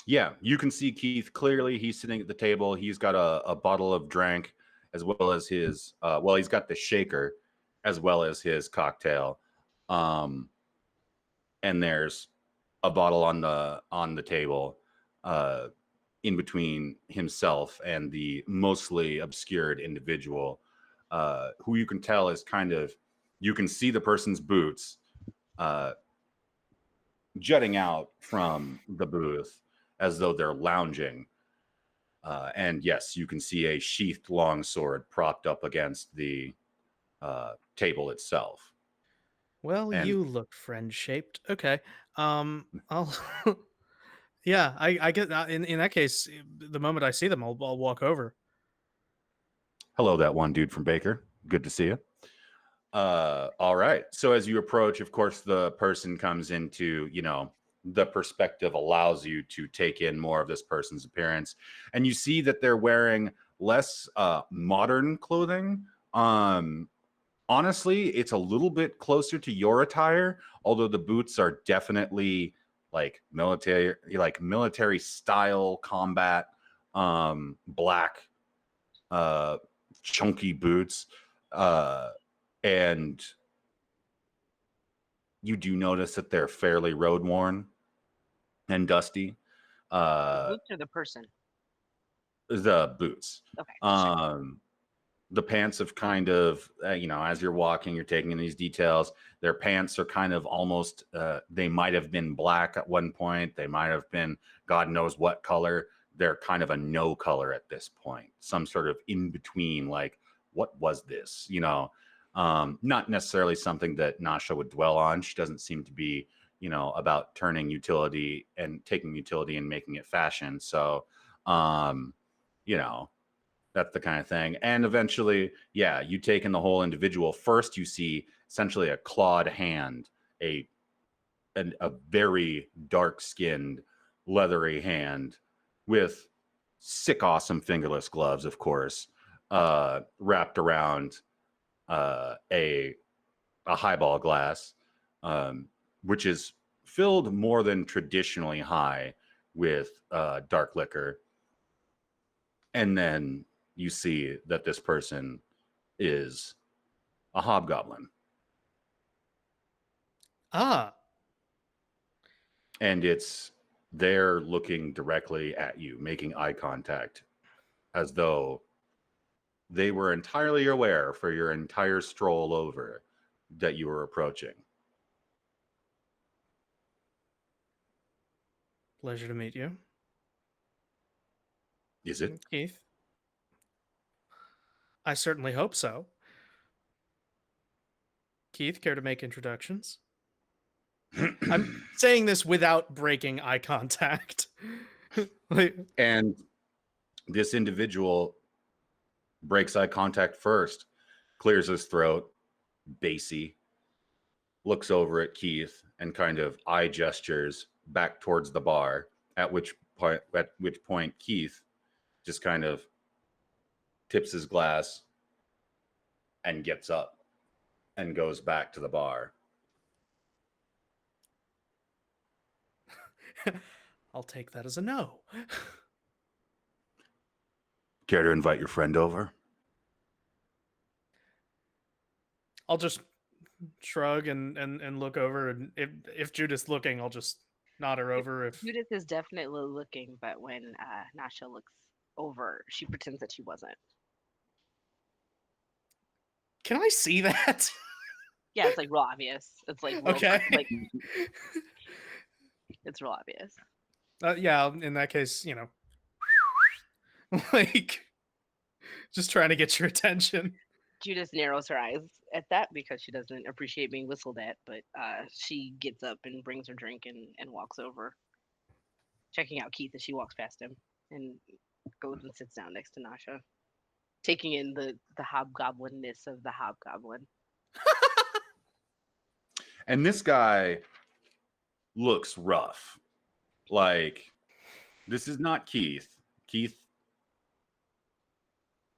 Yeah, you can see Keith clearly. He's sitting at the table. He's got a bottle of drink, as well as his he's got the shaker as well as his cocktail. And there's a bottle on the table in between himself and the mostly obscured individual, who you can tell is kind of, you can see the person's boots jutting out from the booth as though they're lounging. And yes, you can see a sheathed longsword propped up against the table itself. Well, And- you look friend-shaped. Okay. I'll yeah, I get in that case, the moment I see them, I'll walk over. Hello, that one dude from Baker. Good to see you. All right. So as you approach, of course, the person comes into, the perspective allows you to take in more of this person's appearance. And you see that they're wearing less modern clothing. Honestly, it's a little bit closer to your attire, although the boots are definitely like military style combat, black, chunky boots. And you do notice that they're fairly road worn and dusty. The boots or the person? The boots. Okay. Sure. The pants have kind of, as you're walking, you're taking in these details. Their pants are kind of almost, they might have been black at one point. They might have been God knows what color. They're kind of a no color at this point. Some sort of in between, like, what was this? Not necessarily something that Nasha would dwell on. She doesn't seem to be, about turning utility and taking utility and making it fashion. So, that's the kind of thing. And eventually, yeah, you take in the whole individual. First, you see essentially a clawed hand, a very dark-skinned, leathery hand with sick, awesome fingerless gloves, of course, wrapped around a highball glass, which is filled more than traditionally high with dark liquor. And then you see that this person is a hobgoblin. Ah. And they're looking directly at you, making eye contact, as though they were entirely aware for your entire stroll over that you were approaching. Pleasure to meet you. Is it? Keith? I certainly hope so. Keith, care to make introductions? I'm saying this without breaking eye contact. Like, And this individual breaks eye contact first, clears his throat, bassy, looks over at Keith and kind of eye gestures back towards the bar, at which point Keith just kind of tips his glass and gets up and goes back to the bar. I'll take that as a no. Care to invite your friend over? I'll just shrug and look over, and if Judith's looking, I'll just nod her over. If Judith is definitely looking, but when Nasha looks over, she pretends that she wasn't. can I see that? Yeah, it's like real obvious. It's like real, Okay. like it's real obvious. Yeah, in that case, like just trying to get your attention. Judith narrows her eyes at that because she doesn't appreciate being whistled at, but she gets up and brings her drink and walks over, checking out Keith as she walks past him, and goes and sits down next to Nasha, taking in the hobgoblinness of the hobgoblin. And this guy looks rough. Like, this is not Keith. Keith,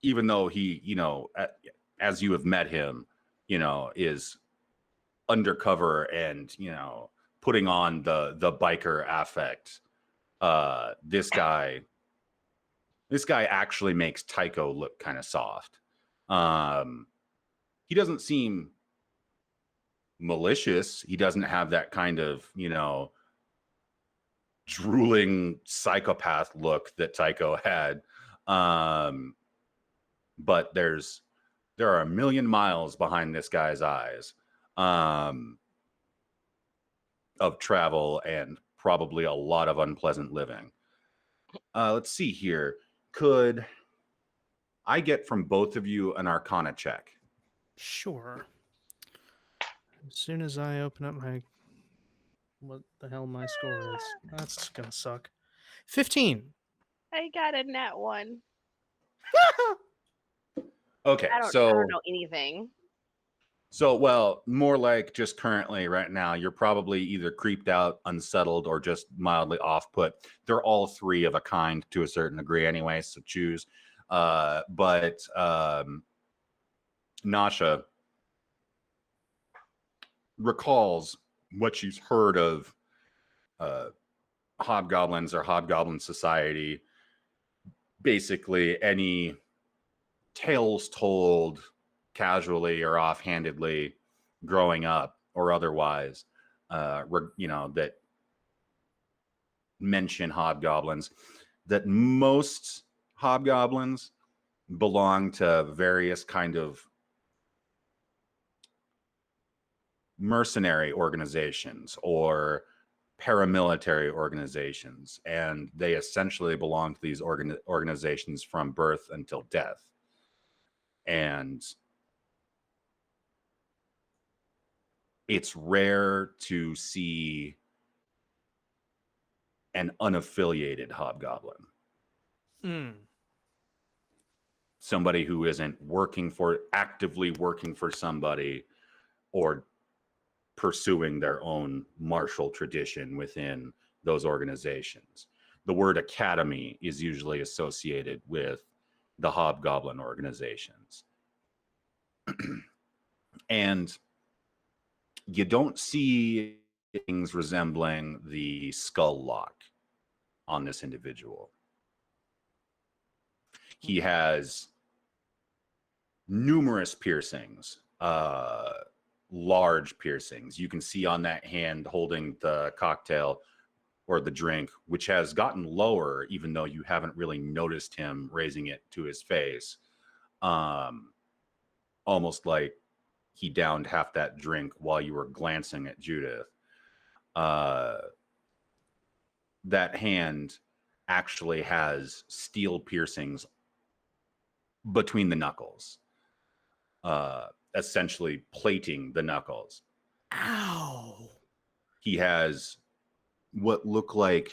even though he, as you have met him, is undercover and, putting on the biker affect. This guy actually makes Tycho look kind of soft. He doesn't seem malicious. He doesn't have that kind of, drooling psychopath look that Tycho had. But there are a million miles behind this guy's eyes of travel and probably a lot of unpleasant living. Let's see here. Could I get from both of you an Arcana check? Sure. As soon as I open up my... What the hell my score is. That's gonna suck. 15. I got a nat one. Okay, I don't know anything. So, well, more like just currently right now, you're probably either creeped out, unsettled, or just mildly off-put. They're all three of a kind to a certain degree anyway, so choose. But Nasha recalls what she's heard of hobgoblins or hobgoblin society. Basically, any tales told casually or offhandedly growing up or otherwise, that mention hobgoblins, that most hobgoblins belong to various kind of mercenary organizations or paramilitary organizations, and they essentially belong to these organizations from birth until death. And it's rare to see an unaffiliated hobgoblin. Somebody who isn't actively working for somebody or pursuing their own martial tradition within those organizations. The word academy is usually associated with the hobgoblin organizations. And you don't see things resembling the skull lock on this individual. He has numerous piercings, large piercings. You can see on that hand holding the cocktail or the drink, which has gotten lower, even though you haven't really noticed him raising it to his face. Almost like he downed half that drink while you were glancing at Judith. That hand actually has steel piercings between the knuckles, essentially plating the knuckles. Ow. He has what look like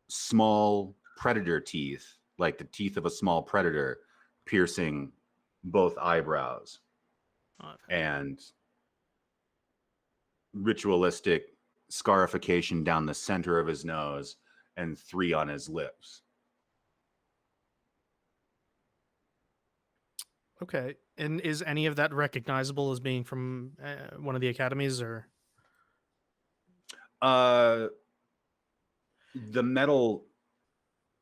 small predator teeth, like the teeth of a small predator, piercing both eyebrows, and ritualistic scarification down the center of his nose, and 3 on his lips. Okay. And is any of that recognizable as being from one of the academies, or? The metal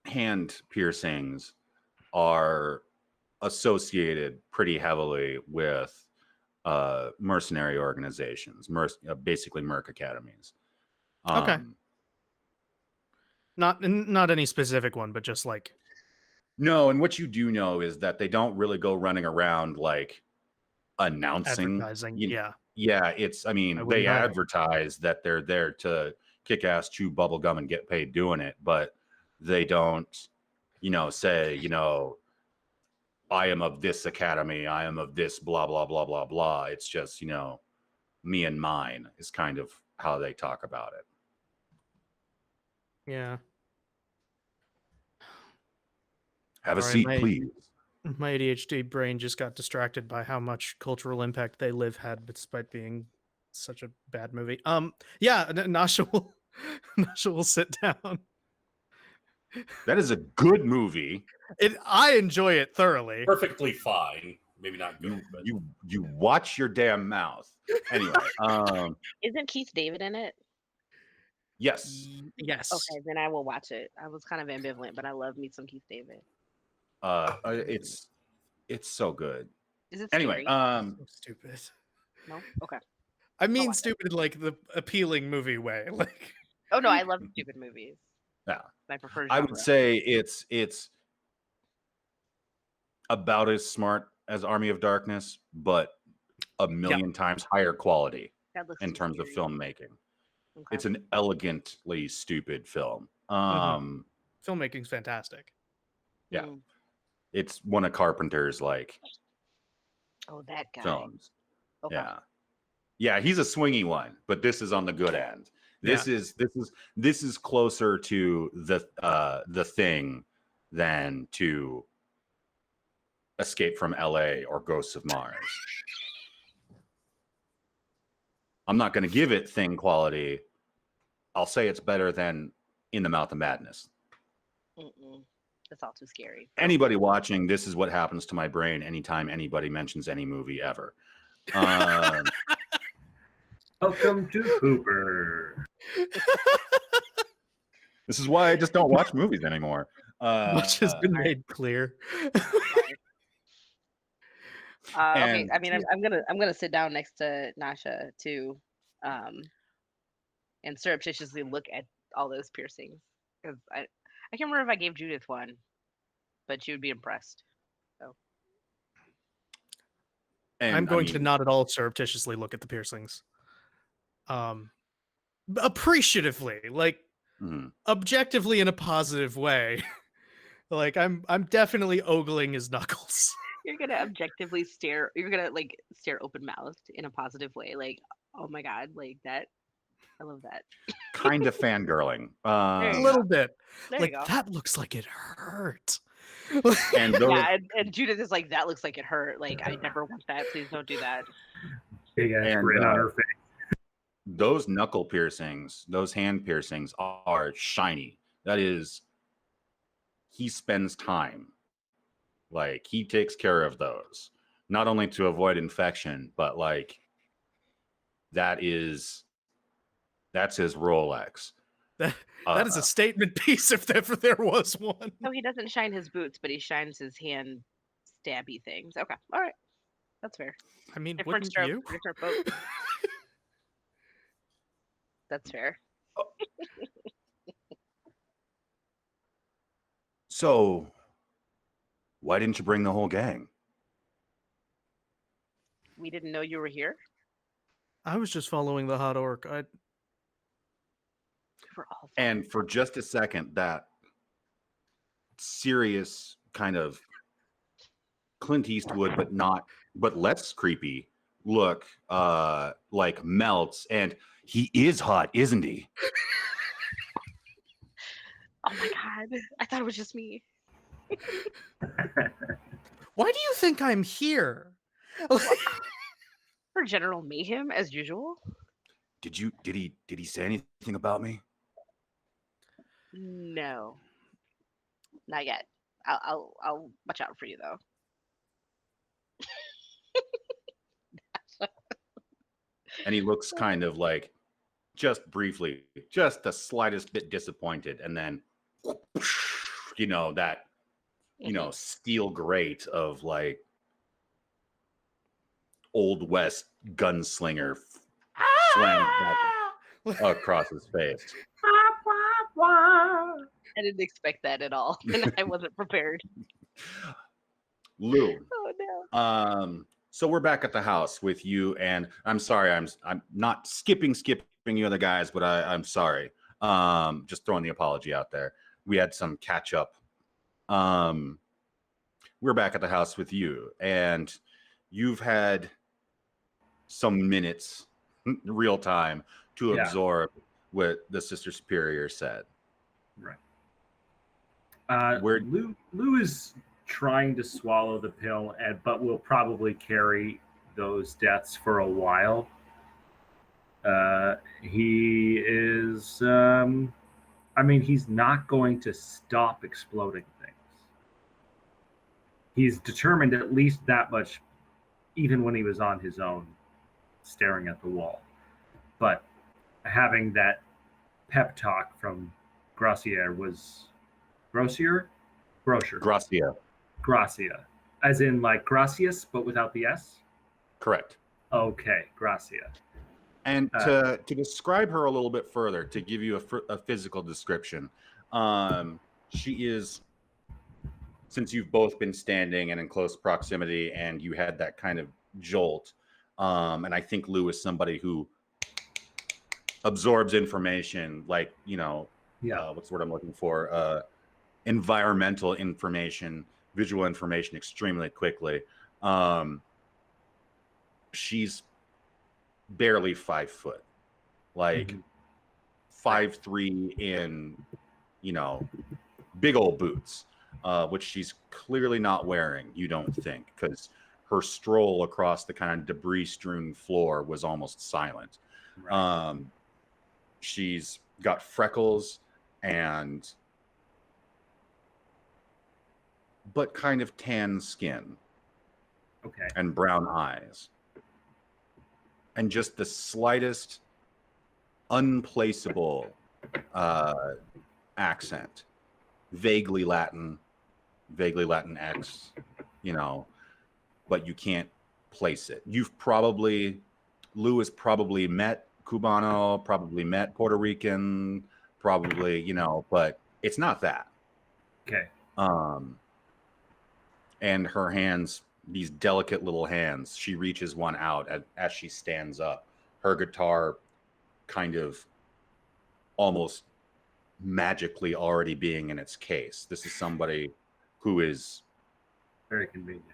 hand piercings are associated pretty heavily with mercenary organizations, basically merc academies. Okay. Not any specific one, but just like. No, and what you do know is that they don't really go running around like announcing. Advertising, you- yeah. Yeah, I mean, wouldn't they either. advertise that they're there to kick ass, chew bubble gum, and get paid doing it, but they don't, say, I am of this academy, I am of this blah, blah, blah, blah, blah. It's just, me and mine is kind of how they talk about it. Yeah. Have a Sorry, seat, my- please. My ADHD brain just got distracted by how much cultural impact They Live had, despite being such a bad movie. Yeah, Nasha will Nasha will sit down. That is a good movie. I enjoy it thoroughly. Perfectly fine. Maybe not You good, but you watch your damn mouth. Anyway, Isn't Keith David in it? yes. Yes. Okay, then I will watch it. I was kind of ambivalent, but I love me some Keith David. It's so good. Is it Anyway, scary? So stupid. No? Okay. I mean, watch it. stupid like the appealing movie way. Like, Oh no, I love stupid movies. Yeah. I prefer I would genre. say it's about as smart as Army of Darkness, but a million times higher quality That looks in too terms of scary. filmmaking. Okay. It's an elegantly stupid film. filmmaking's fantastic. Yeah. Mm. It's one of Carpenter's like Oh, that guy. films. Okay. Yeah, he's a swingy one, but this is on the good end. This is closer to the Thing than to Escape from LA or Ghosts of Mars. I'm not going to give it Thing quality. I'll say it's better than In the Mouth of Madness. Mm-mm. That's all too scary. Anybody watching, this is what happens to my brain anytime anybody mentions any movie ever. Welcome to Cooper. This is why I just don't watch movies anymore. Much has been made clear. Okay, And- I mean, I'm gonna sit down next to Nasha too, and surreptitiously look at all those piercings because I can't remember if I gave Judith one, but she would be impressed. and I'm I going to mean, not at all surreptitiously look at the piercings. Appreciatively, like mhm. objectively in a positive way. Like I'm definitely ogling his knuckles. You're gonna objectively stare. You're gonna like stare open mouthed in a positive way. Like, oh my god, like that. I love that. kind of fangirling. There A you little bit. There Like you go. that looks like it hurt. And those, Yeah, and Judith is like, that looks like it hurt. Like, I never want that. Please don't do that. Big ass And, grin on her face. those knuckle piercings, those hand piercings are shiny. That is, he spends time. Like, he takes care of those, not only to avoid infection, but like, that's his Rolex. That is a statement piece if ever there was one. So he doesn't shine his boots, but he shines his hand stabby things. Okay, all right, that's fair. I mean, Different wouldn't stroke, you? different boat. That's fair. So, why didn't you bring the whole gang? We didn't know you were here. I was just following the hot orc. We're all And for just a second, that serious kind of Clint Eastwood, but less creepy look, like melts, and he is hot, isn't he? Oh my god! I thought it was just me. Why do you think I'm here? For general mayhem as usual. Did he say anything about me? No, not yet. I'll watch out for you though. And he looks kind of like, just briefly, just the slightest bit disappointed, and then that steel grate of like old West gunslinger slammed back across his face. I didn't expect that at all, and I wasn't prepared. Lou, Oh no. so we're back at the house with you, and I'm sorry, I'm not skipping you other guys, but I'm sorry. Just throwing the apology out there. We had some catch up. We're back at the house with you, and you've had some minutes, real time, to absorb what the Sister Superior said. Right. Where Lou is trying to swallow the pill, but will probably carry those deaths for a while. He is, he's not going to stop exploding things. He's determined at least that much, even when he was on his own, staring at the wall. But having that pep talk from Gracia was Grossier? Gracia. As in like gracias, but without the S? Correct. Okay, Gracia. And to describe her a little bit further, to give you a physical description, she is, since you've both been standing and in close proximity and you had that kind of jolt, and I think Lou is somebody who absorbs information like, what's the word I'm looking for? Environmental information, visual information extremely quickly. She's barely 5 foot, like 5'3" in, big old boots, which she's clearly not wearing, you don't think, because her stroll across the kind of debris-strewn floor was almost silent. Right. She's got freckles but kind of tan skin. Okay. And brown eyes. And just the slightest unplaceable accent. Vaguely Latinx, but you can't place it. Lou has probably met Cubano, probably met Puerto Rican, probably, but it's not that. Okay. And her hands, these delicate little hands, she reaches one out as she stands up, her guitar kind of almost magically already being in its case. This is somebody who is very convenient.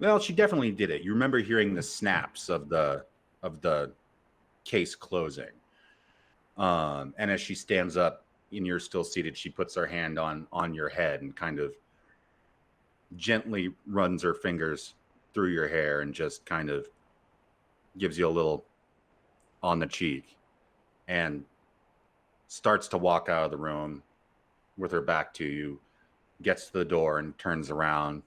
Well, she definitely did it. You remember hearing the snaps of the case closing. And as she stands up and you're still seated, she puts her hand on your head and kind of gently runs her fingers through your hair and just kind of gives you a little on the cheek and starts to walk out of the room with her back to you, gets to the door and turns around.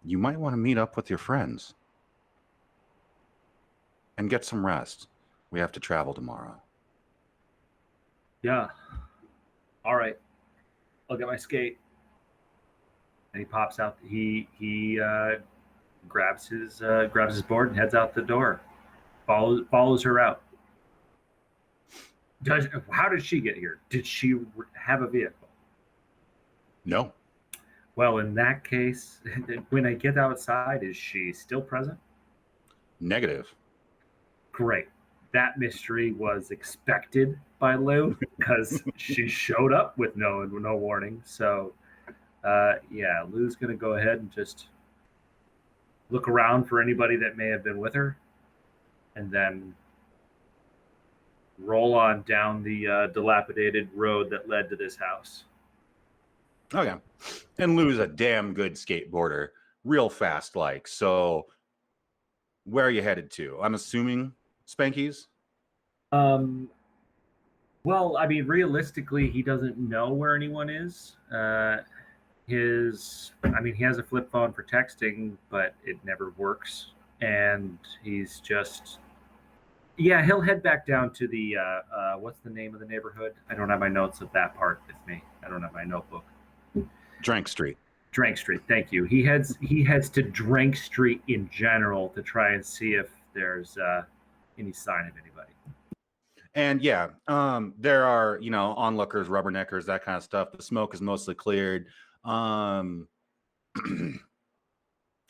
You might want to meet up with your friends and get some rest. We have to travel tomorrow. Yeah. All right. I'll get my skate. And he pops out. He grabs his board and heads out the door. Follows her out. How did she get here? Did she have a vehicle? No. Well, in that case, when I get outside, is she still present? Negative. Great. That mystery was expected by Lou because she showed up with no warning. So, Lou's going to go ahead and just look around for anybody that may have been with her, and then roll on down the dilapidated road that led to this house. Okay. And Lou's a damn good skateboarder, real fast like. So where are you headed to? I'm assuming Spanky's? Well, I mean, realistically, he doesn't know where anyone is. He has a flip phone for texting, but it never works. And he's just, yeah, he'll head back down to the, what's the name of the neighborhood? I don't have my notes of that part with me. I don't have my notebook. Drank Street. Drank Street, thank you. He heads to Drank Street in general to try and see if there's any sign of anybody. And yeah, there are, onlookers, rubberneckers, that kind of stuff. The smoke is mostly cleared.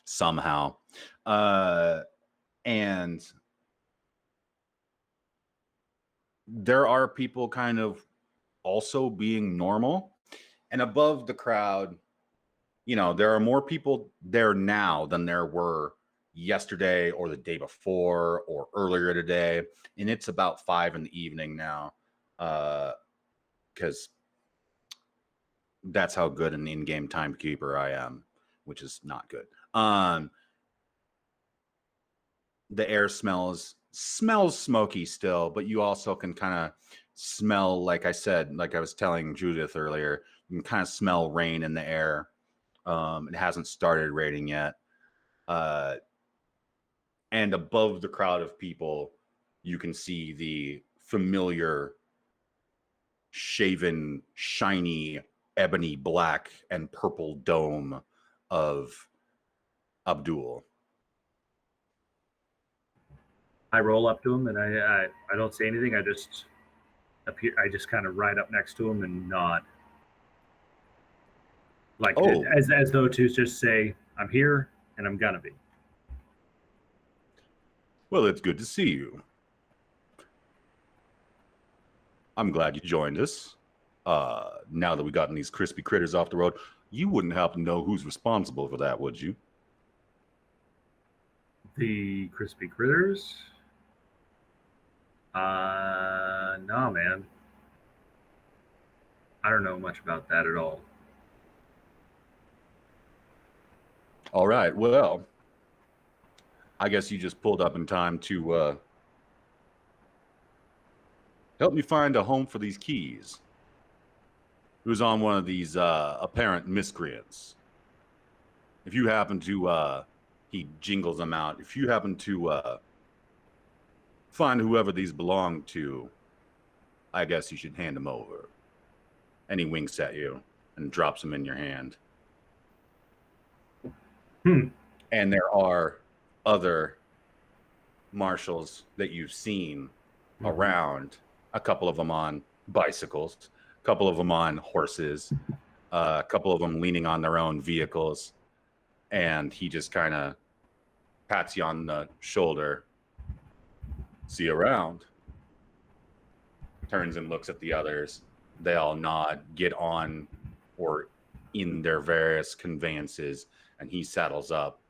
Somehow. And there are people kind of also being normal. And above the crowd, there are more people there now than there were yesterday or the day before or earlier today. And it's about 5 p.m. now, because that's how good an in-game timekeeper I am, which is not good. The air smells smoky still, but you also can kind of smell, like I said, like I was telling Judith earlier, you can kind of smell rain in the air. It hasn't started raining yet. And above the crowd of people, you can see the familiar shaven, shiny, ebony black and purple dome of Abdul. I roll up to him and I don't say anything. I just appear. I just kind of ride up next to him and nod, like as though to just say, "I'm here and I'm gonna be." Well, it's good to see you. I'm glad you joined us. Now that we've gotten these crispy critters off the road, you wouldn't happen to know who's responsible for that, would you? The crispy critters? No, man. I don't know much about that at all. All right. Well, I guess you just pulled up in time to help me find a home for these keys. It was on one of these apparent miscreants. If you happen to, he jingles them out. If you happen to find whoever these belong to, I guess you should hand them over. And he winks at you and drops them in your hand. And there are other marshals that you've seen around, a couple of them on bicycles, a couple of them on horses, a couple of them leaning on their own vehicles. And he just kind of pats you on the shoulder. See you around. Turns and looks at the others. They all nod, get on or in their various conveyances, and he saddles up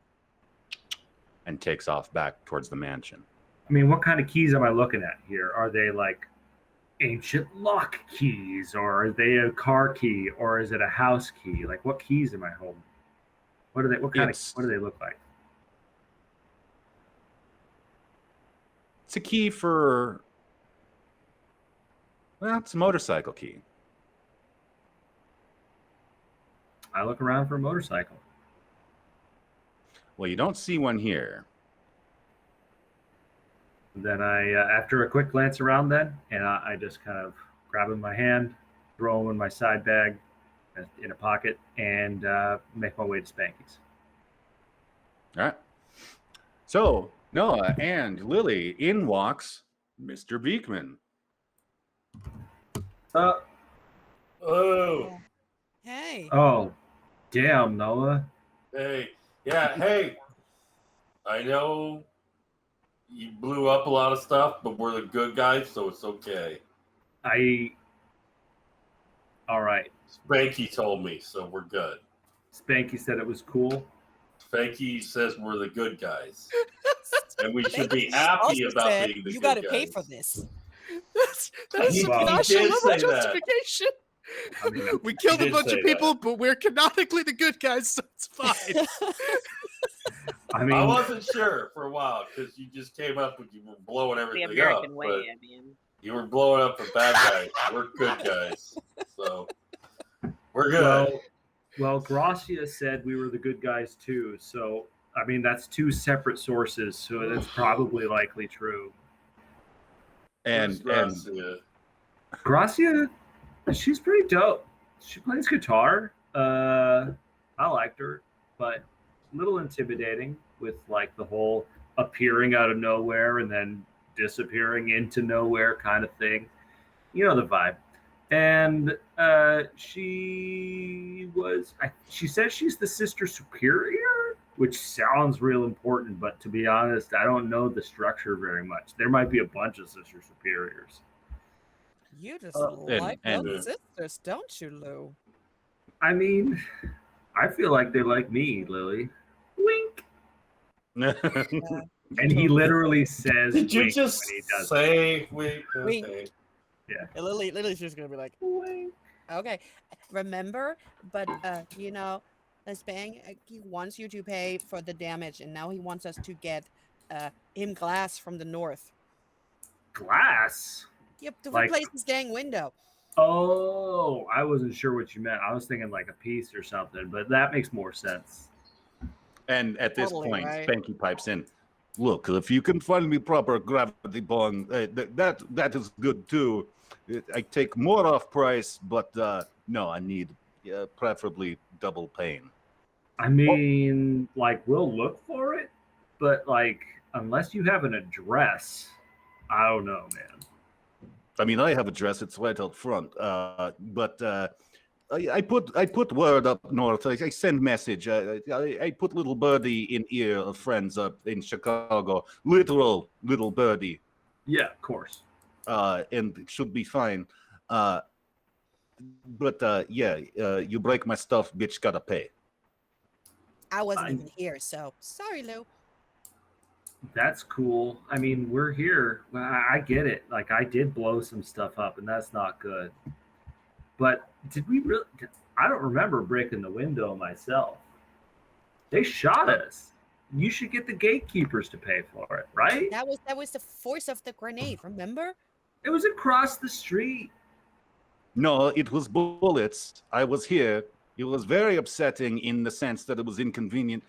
and takes off back towards the mansion. I mean, what kind of keys am I looking at here? Are they like ancient lock keys, or are they a car key, or is it a house key? Like, what keys am I holding? What do they look like? It's a key for, well, it's a motorcycle key. I look around for a motorcycle. Well, you don't see one here. Then after a quick glance around and I just kind of grab him in my hand, throw him in my side bag in a pocket, and make my way to Spanky's. All right. So Noah and Lily, in walks Mr. Beekman. Oh. Hey. Oh, damn, Noah. Hey. Yeah, hey. I know you blew up a lot of stuff, but we're the good guys, so it's okay. All right. Spanky told me, so we're good. Spanky said it was cool. Spanky says we're the good guys. And we should be happy about being the good guys. You got to pay for this. That is some Well, he Nasha did level say that. justification. I mean, We killed a did bunch say of people, that. but we're canonically the good guys, so it's fine. I I mean, wasn't sure for a while because you just came up and you were blowing The everything American up. way, But I mean. you were blowing up the bad guys. We're good guys. So we're good. well, Gracia said we were the good guys too. So, I mean, that's two separate sources. So that's probably likely true. Where's and Gracia? Gracia, she's pretty dope. She plays guitar. I liked her, but a little intimidating with like the whole appearing out of nowhere and then disappearing into nowhere kind of thing. You know the vibe. And she says she's the sister superior, which sounds real important, but to be honest, I don't know the structure very much. There might be a bunch of sister superiors. You just And- like and- those sisters, don't you, Lou? I mean, I feel like they like me, Lily. Wink. And he literally says Did you wink just when he does say wink? Wink. Okay. And Lily's just gonna be like, wink. okay, remember, but you know, he wants you to pay for the damage, and now he wants us to get him glass from the north. Glass? Yep, to Like- replace his dang window. Oh, I wasn't sure what you meant. I was thinking like a piece or something, but that makes more sense. And at this Totally point, right. Spanky pipes in. Look, if you can find me proper gravity bond, that is good too. I take more off price, but no, I need preferably double pain. I mean, like we'll look for it, but like unless you have an address, I don't know, man. I mean, I have a dress; it's right out front. But I put word up north. I send message. I put little birdie in ear of friends up in Chicago. Literal little birdie. Yeah, of course. And it should be fine. But you break my stuff, bitch, gotta pay. I wasn't Fine. even here, so sorry, Lou. That's cool. I mean, we're here. Well, I get it. Like, I did blow some stuff up, and that's not good. But did we really? I don't remember breaking the window myself. They shot us. You should get the gatekeepers to pay for it, right? That was the force of the grenade. Remember? It was across the street. No, it was bullets. I was here. It was very upsetting in the sense that it was inconvenient.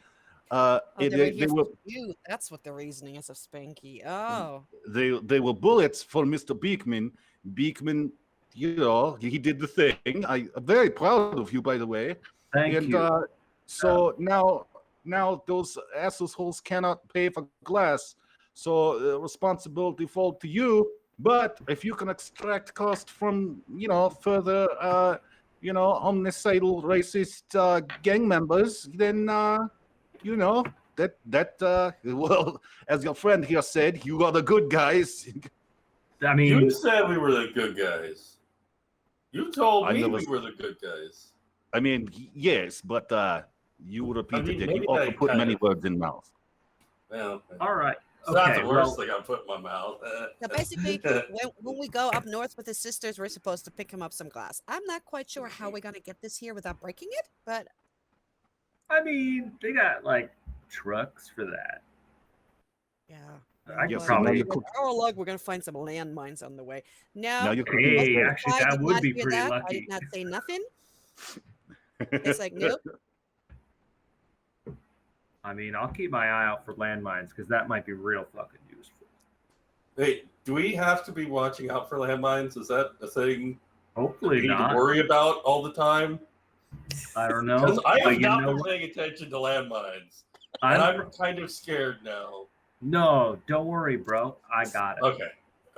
Oh, They here were for you. That's what the reasoning is of Spanky. Oh, they were bullets for Mr. Beekman. Beekman, you know, he did the thing. I'm very proud of you, by the way. Thank And you. so now those assholes cannot pay for glass. So responsibility fall to you. But if you can extract cost from further homicidal racist gang members, then well, as your friend here said, you are the good guys. I mean, You said we were the good guys. You told I me never we were the good guys. I mean, yes, but you repeated it. maybe You also I put kind many of- words in mouth. Well, all right. it's not Okay. the worst Well, thing I put in my mouth. so basically, when we go up north with his sisters, we're supposed to pick him up some glass. I'm not quite sure how we're gonna get this here without breaking it, but I mean, they got like trucks for that. yeah. I Yeah, could so now probably. you could- Oh, look, we're gonna find some landmines on the way. Now No, you could Hey, I actually, did that would not be hear pretty that. I lucky. did not say nothing. It's like, nope. I mean, I'll keep my eye out for landmines because that might be real fucking useful. Wait, do we have to be watching out for landmines? Is that a thing Hopefully we need not. to worry about all the time? I don't know. Because I but have you not know been what? paying attention to landmines. And I'm kind of scared now. No, don't worry, bro. I got it. Okay.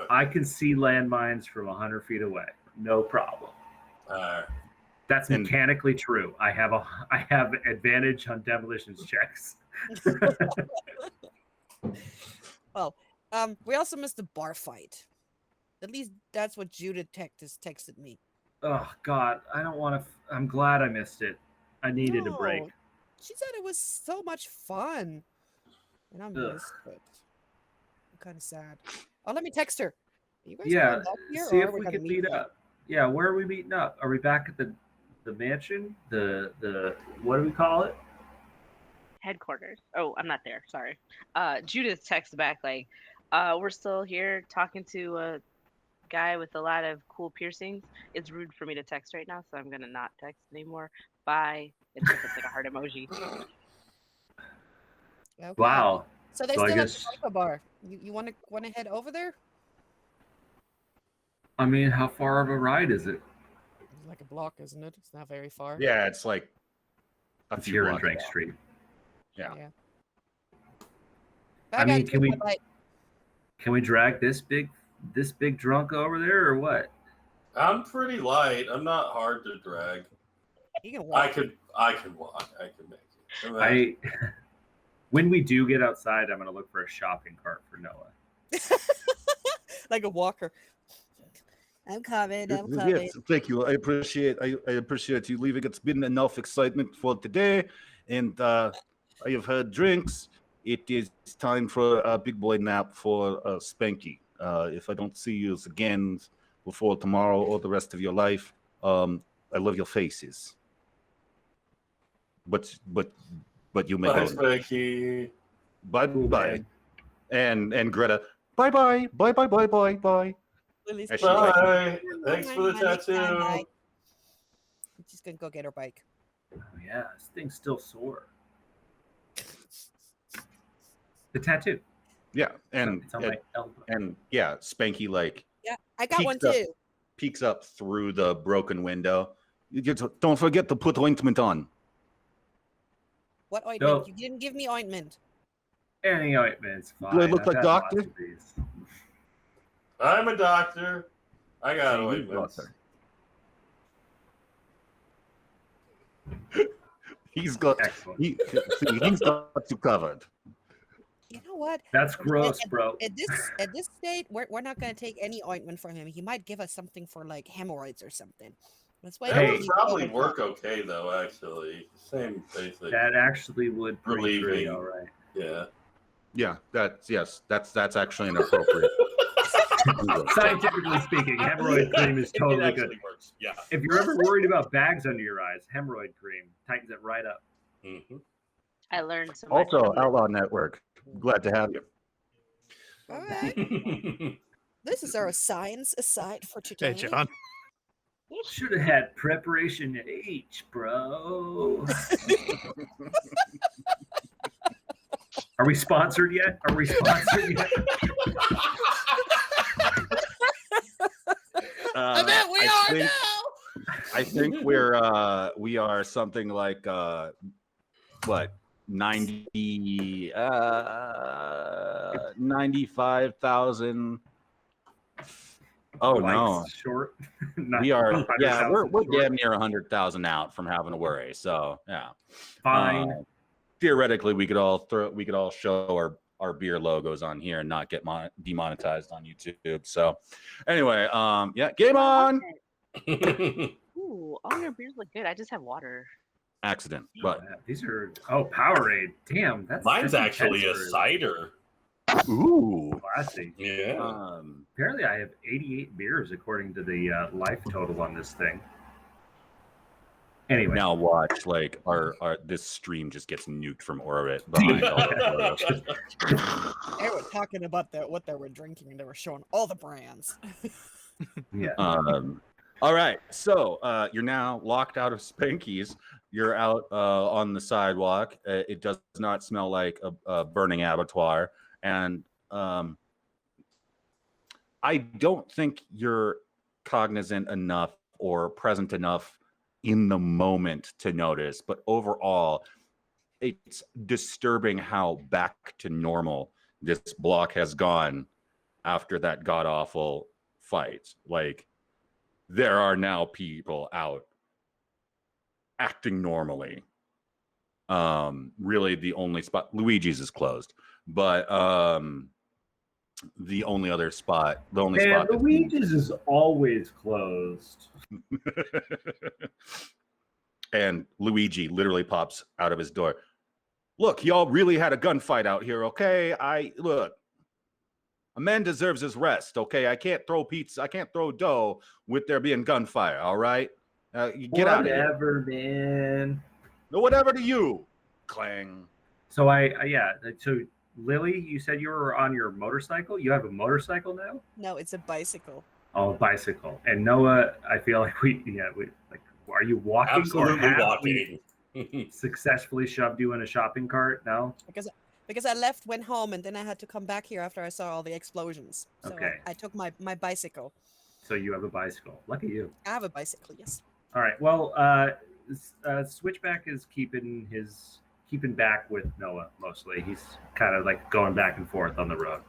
I can see landmines from 100 feet away. No problem. That's And- mechanically true. I have advantage on demolitions checks. Well, we also missed the bar fight. At least that's what Judith texted me. Oh God, I don't want to. I'm glad I missed it. I needed a break. No, she said it was so much fun, and I missed it. I'm kind of sad. Oh, let me text her. You guys Yeah, going back here, see or if we're we gonna can meet here? up. Yeah, where are we meeting up? Are we back at the mansion? The what do we call it? Headquarters. Oh, I'm not there. Sorry. Judith texts back like, we're still here talking to a guy with a lot of cool piercings. It's rude for me to text right now, so I'm gonna not text anymore. Bye. And she puts like a heart emoji. Okay. Wow. So they're So I still at guess the Boca Bar. You want to head over there? I mean, how far of a ride is it? It's like a block, isn't it? It's not very far. Yeah, it's like a It's few here in blocks Drake down. Street. Yeah. But I mean, gotta can take we- my bike. Can we drag this big drunk over there or what? I'm pretty light. I'm not hard to drag. You can walk. I can walk. I can make it. I when we do get outside, I'm gonna look for a shopping cart for Noah. Like a walker. I'm coming. I'm coming. Yes, thank you. I appreciate you leaving. It's been enough excitement for today, and I have had drinks. It is time for a big boy nap for Spanky. If I don't see you again before tomorrow or the rest of your life, I love your faces. But you may Bye, go. Spanky. Bye Cool, bye. man. And Greta, bye bye bye. Lily's As she coming. like- Bye. Thanks for the Next time, tattoo. bye. She's gonna go get her bike. Oh yeah, this thing's still sore. The tattoo. Yeah, and It's on my elbow. and yeah, Spanky like Yeah, I got one Peeked up. too. peeks up through the broken window. Don't forget to put ointment on. What ointment? No. You didn't give me ointment. Any ointment's fine. Do I look I've like had lots doctor? of these. I'm a doctor. I got See, you ointments. doctor. He's got Excellent. he's got you covered. You know what? That's gross, bro. At this state, we're not gonna take any ointment from him. He might give us something for like hemorrhoids or something. That's why. That Hey. would probably work okay though. Actually, same basic. That actually would pretty Relieving. good, all right. Yeah. Yeah, that's actually inappropriate. Scientifically speaking, hemorrhoid cream is It totally actually good. works. Yeah. If you're ever worried about bags under your eyes, hemorrhoid cream tightens it right up. Mhm. I learned so much. Also, from it. Outlaw Network. Glad to have you. All right. This is our science aside for today. Hey, John. Should have had preparation H, bro. Are we sponsored yet? Are we sponsored yet? I bet we I are think- now. I think we are something like what 90 95,000. Oh Likes no. Short. We are 100,000 we're short. damn near 100,000 out from having to worry. So yeah. Fine. Theoretically we could all show our beer logos on here and not get demonetized on YouTube. So anyway, yeah, game on. Ooh, all your beers look good. I just have water. Accident. But Yeah, these are Powerade. Damn, that's Mine's that's actually a intense for cider. ooh. classy. Yeah. Apparently, I have 88 beers according to the life total on this thing. Anyway, Now watch, like our this stream just gets nuked from orbit behind all the photos. They were talking about what they were drinking, and they were showing all the brands. yeah. All right, so you're now locked out of Spanky's. You're out on the sidewalk. It does not smell like a burning abattoir, and I don't think you're cognizant enough or present enough in the moment to notice. But overall, it's disturbing how back to normal this block has gone after that god awful fight. Like, there are now people out acting normally. Really the only spot, Luigi's is closed, but the only other spot, the only Man, spot that- Luigi's is always closed. and Luigi literally pops out of his door. Look, y'all really had a gunfight out here, okay? A man deserves his rest, okay? I can't throw pizza. I can't throw dough with there being gunfire, all right? You get out of here. Whatever, man. No, whatever to you. Clang. So so Lily, you said you were on your motorcycle. You have a motorcycle now? No, it's a bicycle. Oh, bicycle. And Noah, I feel like we like. Are you walking? Absolutely or have we walking. successfully shoved you in a shopping cart? No. Because I went home, and then I had to come back here after I saw all the explosions. So Okay. I took my bicycle. So you have a bicycle. Lucky you. I have a bicycle, yes. All right. Well, Switchback is keeping back with Noah mostly. He's kind of like going back and forth on the road.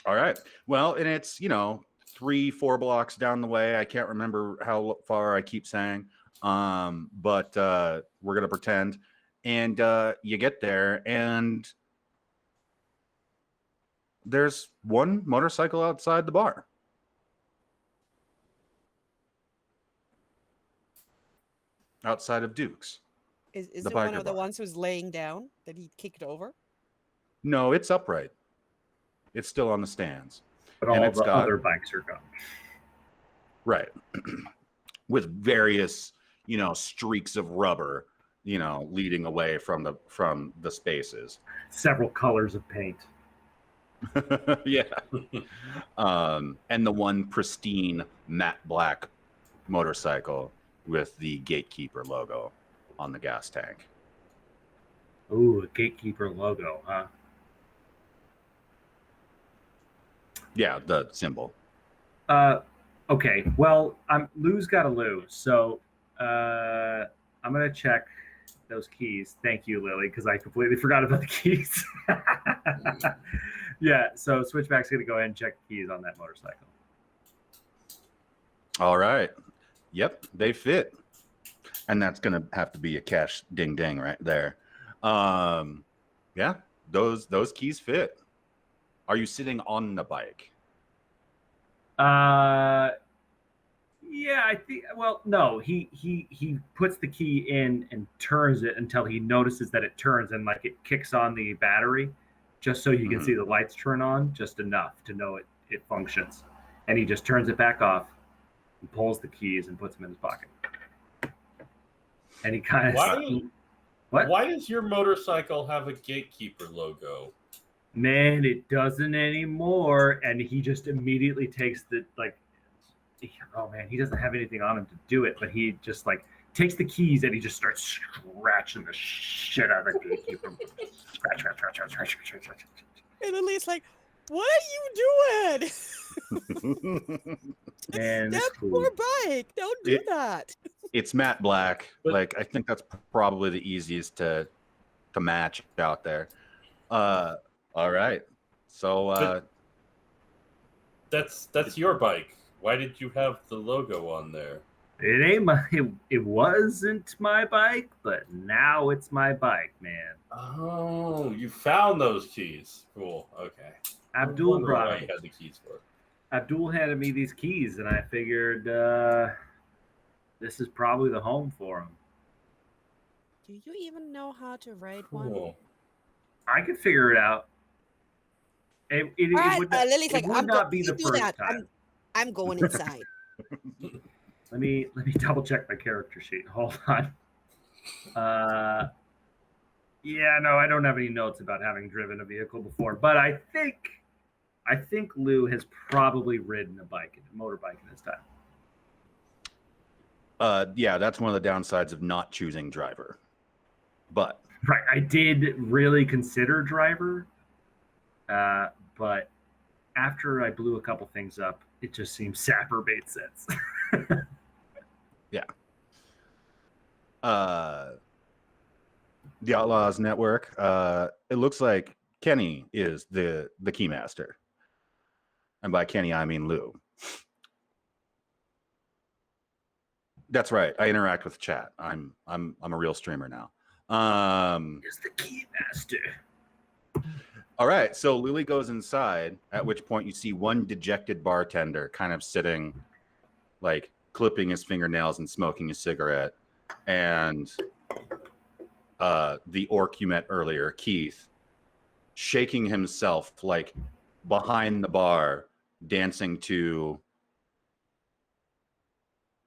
All right. Well, and it's, 3-4 blocks down the way. I can't remember how far I keep saying. But we're going to pretend. And you get there, and there's one motorcycle outside the bar. Outside of Duke's. Is The it one biker of the bar. ones who's laying down that he kicked over? No, it's upright. It's still on the stands. But And all it's the got- other bikes are gone. Right. With various, streaks of rubber, leading away from the spaces. Several colors of paint. Yeah. And the one pristine matte black motorcycle with the gatekeeper logo on the gas tank. Ooh, a gatekeeper logo, huh? Yeah, the symbol. Okay. Well, Lou's got a Lou, so I'm gonna check those keys. Thank you, Lily, because I completely forgot about the keys. Yeah. So Switchback's gonna go ahead and check the keys on that motorcycle. All right. Yep, they fit. And that's going to have to be a cash ding ding right there. Yeah, those keys fit. Are you sitting on the bike? Yeah, I think. Well, no. He puts the key in and turns it until he notices that it turns and like it kicks on the battery, just so you can Mhm. see the lights turn on, just enough to know it functions. And he just turns it back off, and pulls the keys and puts them in his pocket. And he kind of what? Why does your motorcycle have a gatekeeper logo? Man, it doesn't anymore. And he just immediately takes the oh man, he doesn't have anything on him to do it, but he just like takes the keys and he just starts scratching the shit out of the gatekeeper. Scratch. And Lily's like, "What are you doing? Man, That it's cool. poor bike! Don't do It- that." It's matte black. But- I think that's probably the easiest to match out there. All right. So That's your bike. Why did you have the logo on there? It ain't my. It wasn't my bike, but now it's my bike, man. Oh, you found those keys. Cool. Okay. Abdul Wondering brought why them. you had the keys for. Abdul handed me these keys, and I figured this is probably the home for him. Do you even know how to ride one? Cool. I could figure it out. It All right, would not, Lily's it like, would "I'm not be you the do first that. time. I'm going inside." Let me double check my character sheet. Hold on. Yeah, no, I don't have any notes about having driven a vehicle before, but I think Lou has probably ridden a motorbike in his time. yeah, that's one of the downsides of not choosing driver. But Right, I did really consider driver, but after I blew a couple things up, it just seems Sapper made sense. the Outlaws Network, it looks like Kenny is the keymaster. And by Kenny, I mean Lou. That's right. I interact with chat. I'm a real streamer now. Is the key master. All right. So Lily goes inside, at which point you see one dejected bartender kind of sitting, like clipping his fingernails and smoking a cigarette. And the orc you met earlier, Keith, shaking himself like behind the bar dancing to,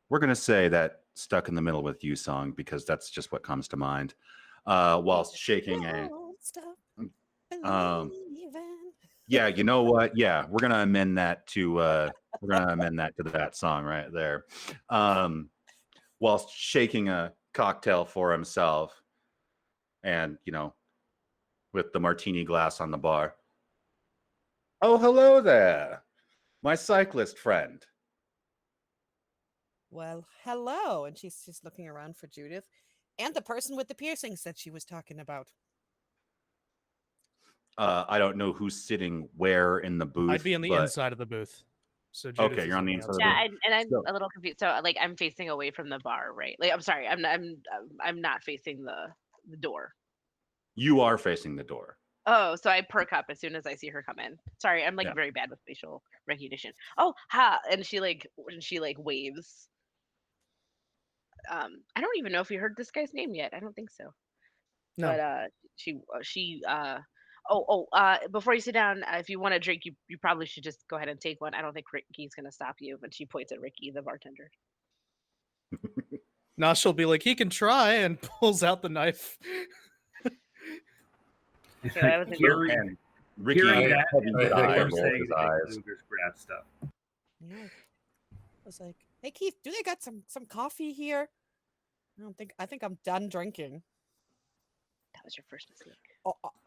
we're going to say that Stuck in the Middle with You song, because that's just what comes to mind, whilst shaking a, Won't stop um, believing. yeah, you know what? Yeah, we're going to amend that to, that song right there. Whilst shaking a cocktail for himself and, with the martini glass on the bar. Oh, hello there, my cyclist friend. Well, hello. And she's just looking around for Judith and the person with the piercings that she was talking about. I don't know who's sitting where in the booth. I'd be on the but- inside of the booth. So Judith Okay, is you're on the inside of the Yeah, booth. and I'm So- a little confused. So like I'm facing away from the bar, right? Like I'm sorry, I'm not facing the door. You are facing the door. Oh, so I perk up as soon as I see her come in. Sorry, I'm like Yeah. very bad with facial recognition. Oh, ha! And she waves. I don't even know if you heard this guy's name yet. I don't think so. No. But before you sit down, if you want a drink, you probably should just go ahead and take one. I don't think Ricky's gonna stop you. But she points at Ricky, the bartender. Nosh will be like, he can try, and pulls out the knife. So I was in- Hearing- And Ricky hearing that, heavy I think sigh I'm rolls saying his that eyes. Luger's grab stuff. No. I was like, hey Keith, do they got some coffee here? I think I'm done drinking. That was your first mistake.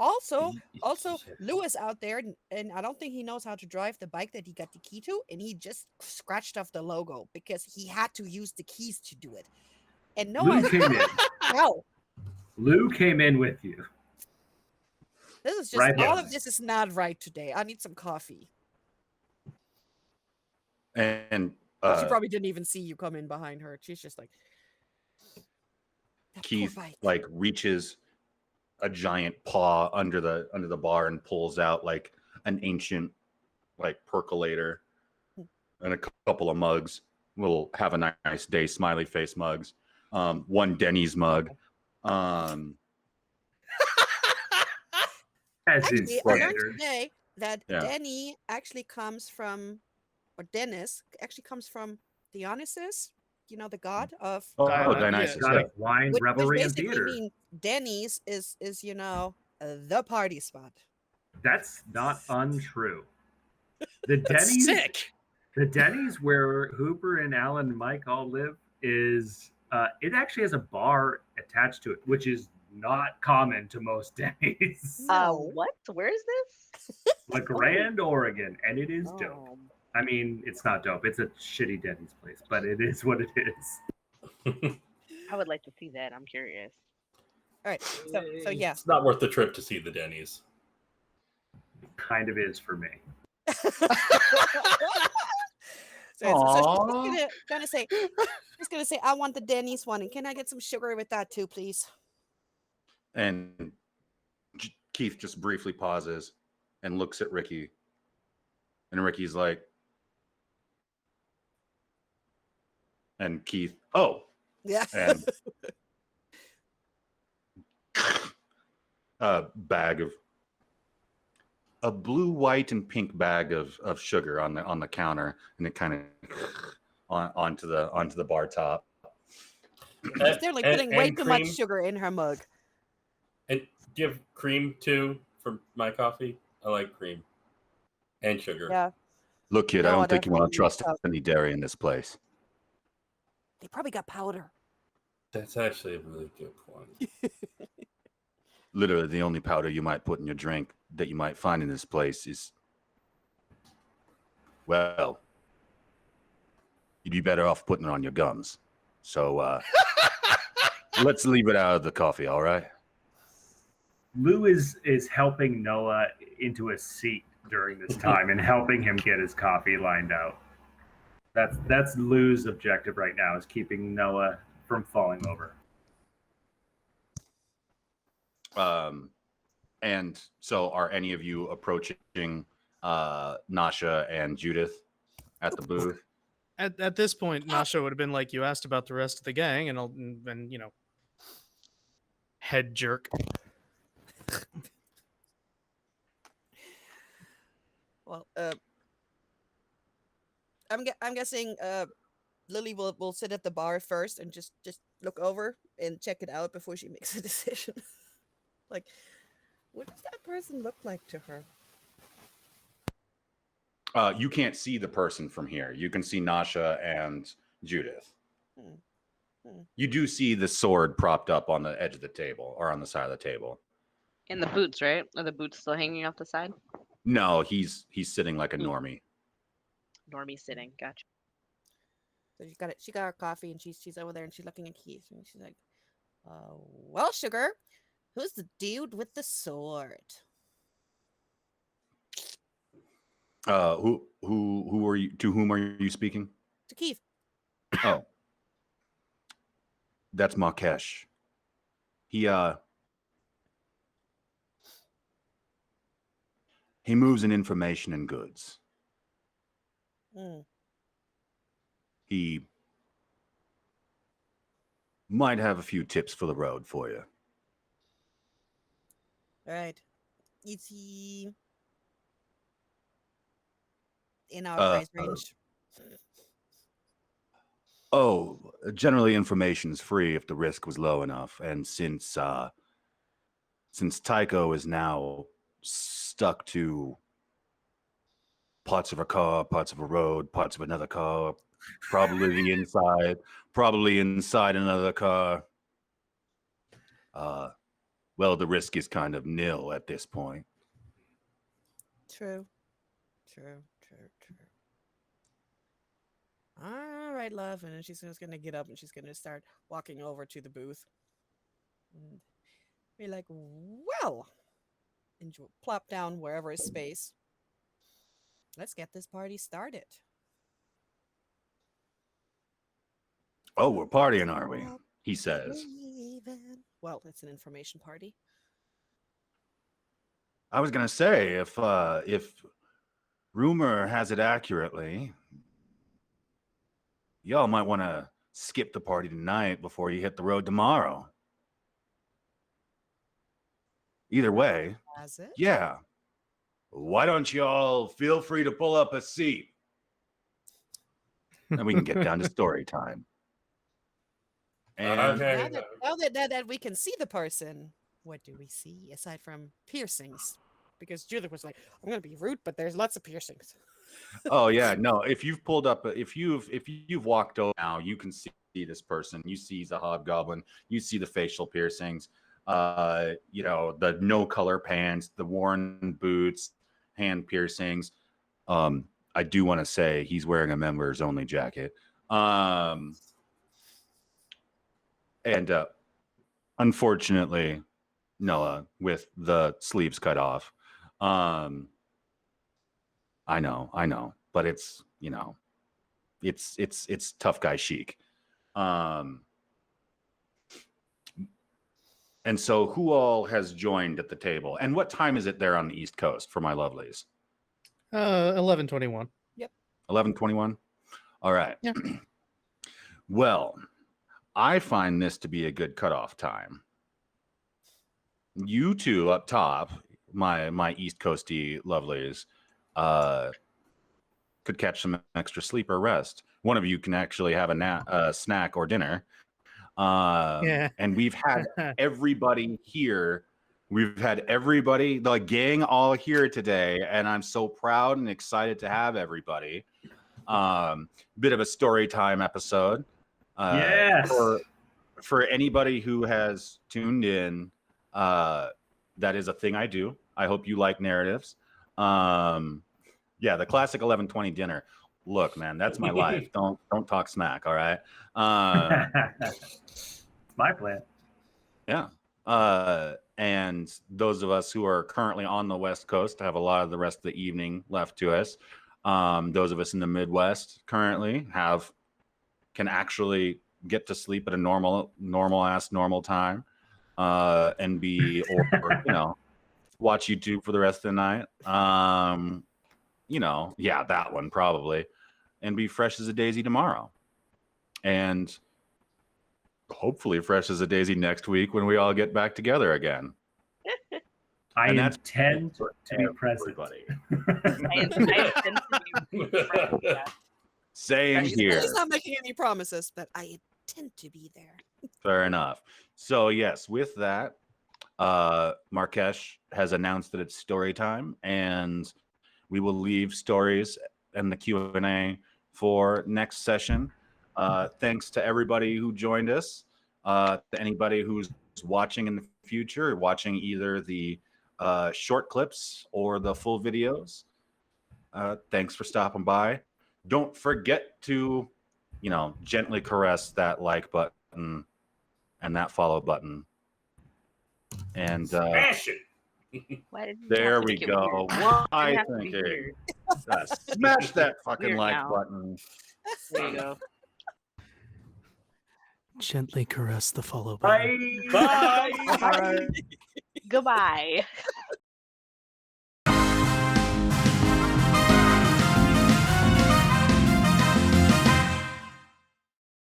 Also, Lewis out there, and I don't think he knows how to drive the bike that he got the key to, and he just scratched off the logo because he had to use the keys to do it. And no Lou one, came in. no, Lou came in with you. this is just Right all there. of this is not right today. I need some coffee. And She probably didn't even see you come in behind her. She's just like, that poor Keith bike. like reaches a giant paw under the bar and pulls out like an ancient like percolator and a couple of mugs. We'll have a nice day smiley face mugs. One Denny's mug. As in Actually, I learned standard. today that Yeah. Denny actually comes from, or Dennis actually comes from Dionysus, the god of. Oh, Dionysus, Dionysus. Got Yeah. a wine, Which revelry, and basically theater. mean Denny's is the party spot. That's not untrue. The That's Denny's, sick. the Denny's where Hooper and Alan and Mike all live is it actually has a bar attached to it, which is not common to most Denny's. No. What? Where is this? La Grande, Oregon, and it is dope. Oh. I mean, it's not dope. It's a shitty Denny's place, but it is what it is. I would like to see that. I'm curious. All right. So yeah. It's not worth the trip to see the Denny's. It kind of is for me. So she's gonna say, I want the Denny's one, and can I get some sugar with that too, please? And Keith just briefly pauses and looks at Ricky. And Ricky's like, and Keith, oh, Yeah. and a bag of a blue, white, and pink bag of sugar on the counter, and it kind of onto the bar top. They're like putting way too much sugar in her mug. And give cream too for my coffee. I like cream and sugar. Yeah. Look, kid, I No, don't think you want to definitely trust stuff. any dairy in this place. They probably got powder. That's actually a really good point. Literally, the only powder you might put in your drink that you might find in this place is, well, you'd be better off putting it on your gums. So let's leave it out of the coffee, all right? Lou is helping Noah into a seat during this time and helping him get his coffee lined out. That's Lou's objective right now, is keeping Noah from falling over. And so are any of you approaching Nasha and Judith at the booth? At this point, Nasha would have been like, you asked about the rest of the gang, and head jerk. Well, I'm guessing Lily will sit at the bar first and just look over and check it out before she makes a decision. Like, what does that person look like to her? You can't see the person from here. You can see Nasha and Judith. You do see the sword propped up on the edge of the table or on the side of the table. And the boots, right? Are the boots still hanging off the side? No, he's sitting like a normie. Normie sitting. Gotcha. So she got her coffee and she's over there and she's looking at Keith and she's like, well, sugar, who's the dude with the sword? Who are you? To whom are you speaking? To Keith. Oh, that's Markesh. He moves in information and goods. He might have a few tips for the road for you. All right. Is he in our price range? Oh, generally information is free if the risk was low enough. And since Tycho is now stuck to parts of a car, parts of a road, parts of another car, probably inside another car. Well, the risk is kind of nil at this point. True. All right, love. And then she's just going to get up and she's going to start walking over to the booth. And be like, well, and plop down wherever is space. Let's get this party started. Oh, we're partying, are we? He says. Well, it's an information party. I was gonna say, if rumor has it accurately, y'all might want to skip the party tonight before you hit the road tomorrow. Either way, Has it? yeah. Why don't y'all feel free to pull up a seat? And we can get down to story time. And Okay. Now that we can see the person, what do we see aside from piercings? Because Judith was like, I'm going to be rude, but there's lots of piercings. oh yeah, no. If you've pulled up, if you've walked over now, you can see this person. You see the hobgoblin. You see the facial piercings. The no color pants, the worn boots, hand piercings. I do want to say he's wearing a members only jacket. And unfortunately, Noah with the sleeves cut off. I know, but it's tough guy chic. And so who all has joined at the table? And what time is it there on the East Coast for my lovelies? 11:21. 11:21? All right. Yeah. Well, I find this to be a good cutoff time. You two up top, my East Coasty lovelies, could catch some extra sleep or rest. One of you can actually have a snack or dinner. And we've had everybody here. We've had everybody, the gang, all here today, and I'm so proud and excited to have everybody. Bit of a story time episode. Yes. For anybody who has tuned in, that is a thing I do. I hope you like narratives. Yeah, the classic 11:20 dinner. Look, man, that's my life. Don't talk smack, all right? It's my plan. Yeah. And those of us who are currently on the West Coast have a lot of the rest of the evening left to us. Those of us in the Midwest currently can actually get to sleep at a normal time, and be, or watch YouTube for the rest of the night. Yeah, that one probably, and be fresh as a daisy tomorrow. And hopefully fresh as a daisy next week when we all get back together again. I And that's intend for to be present. everybody. I intend to be present, yeah. Same He's here. not making any promises, but I intend to be there. Fair enough. So yes, with that, Markesh has announced that it's story time, and we will leave stories and the Q&A for next session. Thanks to everybody who joined us. To anybody who's watching in the future, watching either the short clips or the full videos, thanks for stopping by. Don't forget to, gently caress that like button and that follow button. And Smash it. Why did you there have to we make it go. weird? What It I didn't have to be think. weird. Smash that fucking Weird like now. button. There you go. Gently caress the follow button. Bye. Bye. Goodbye.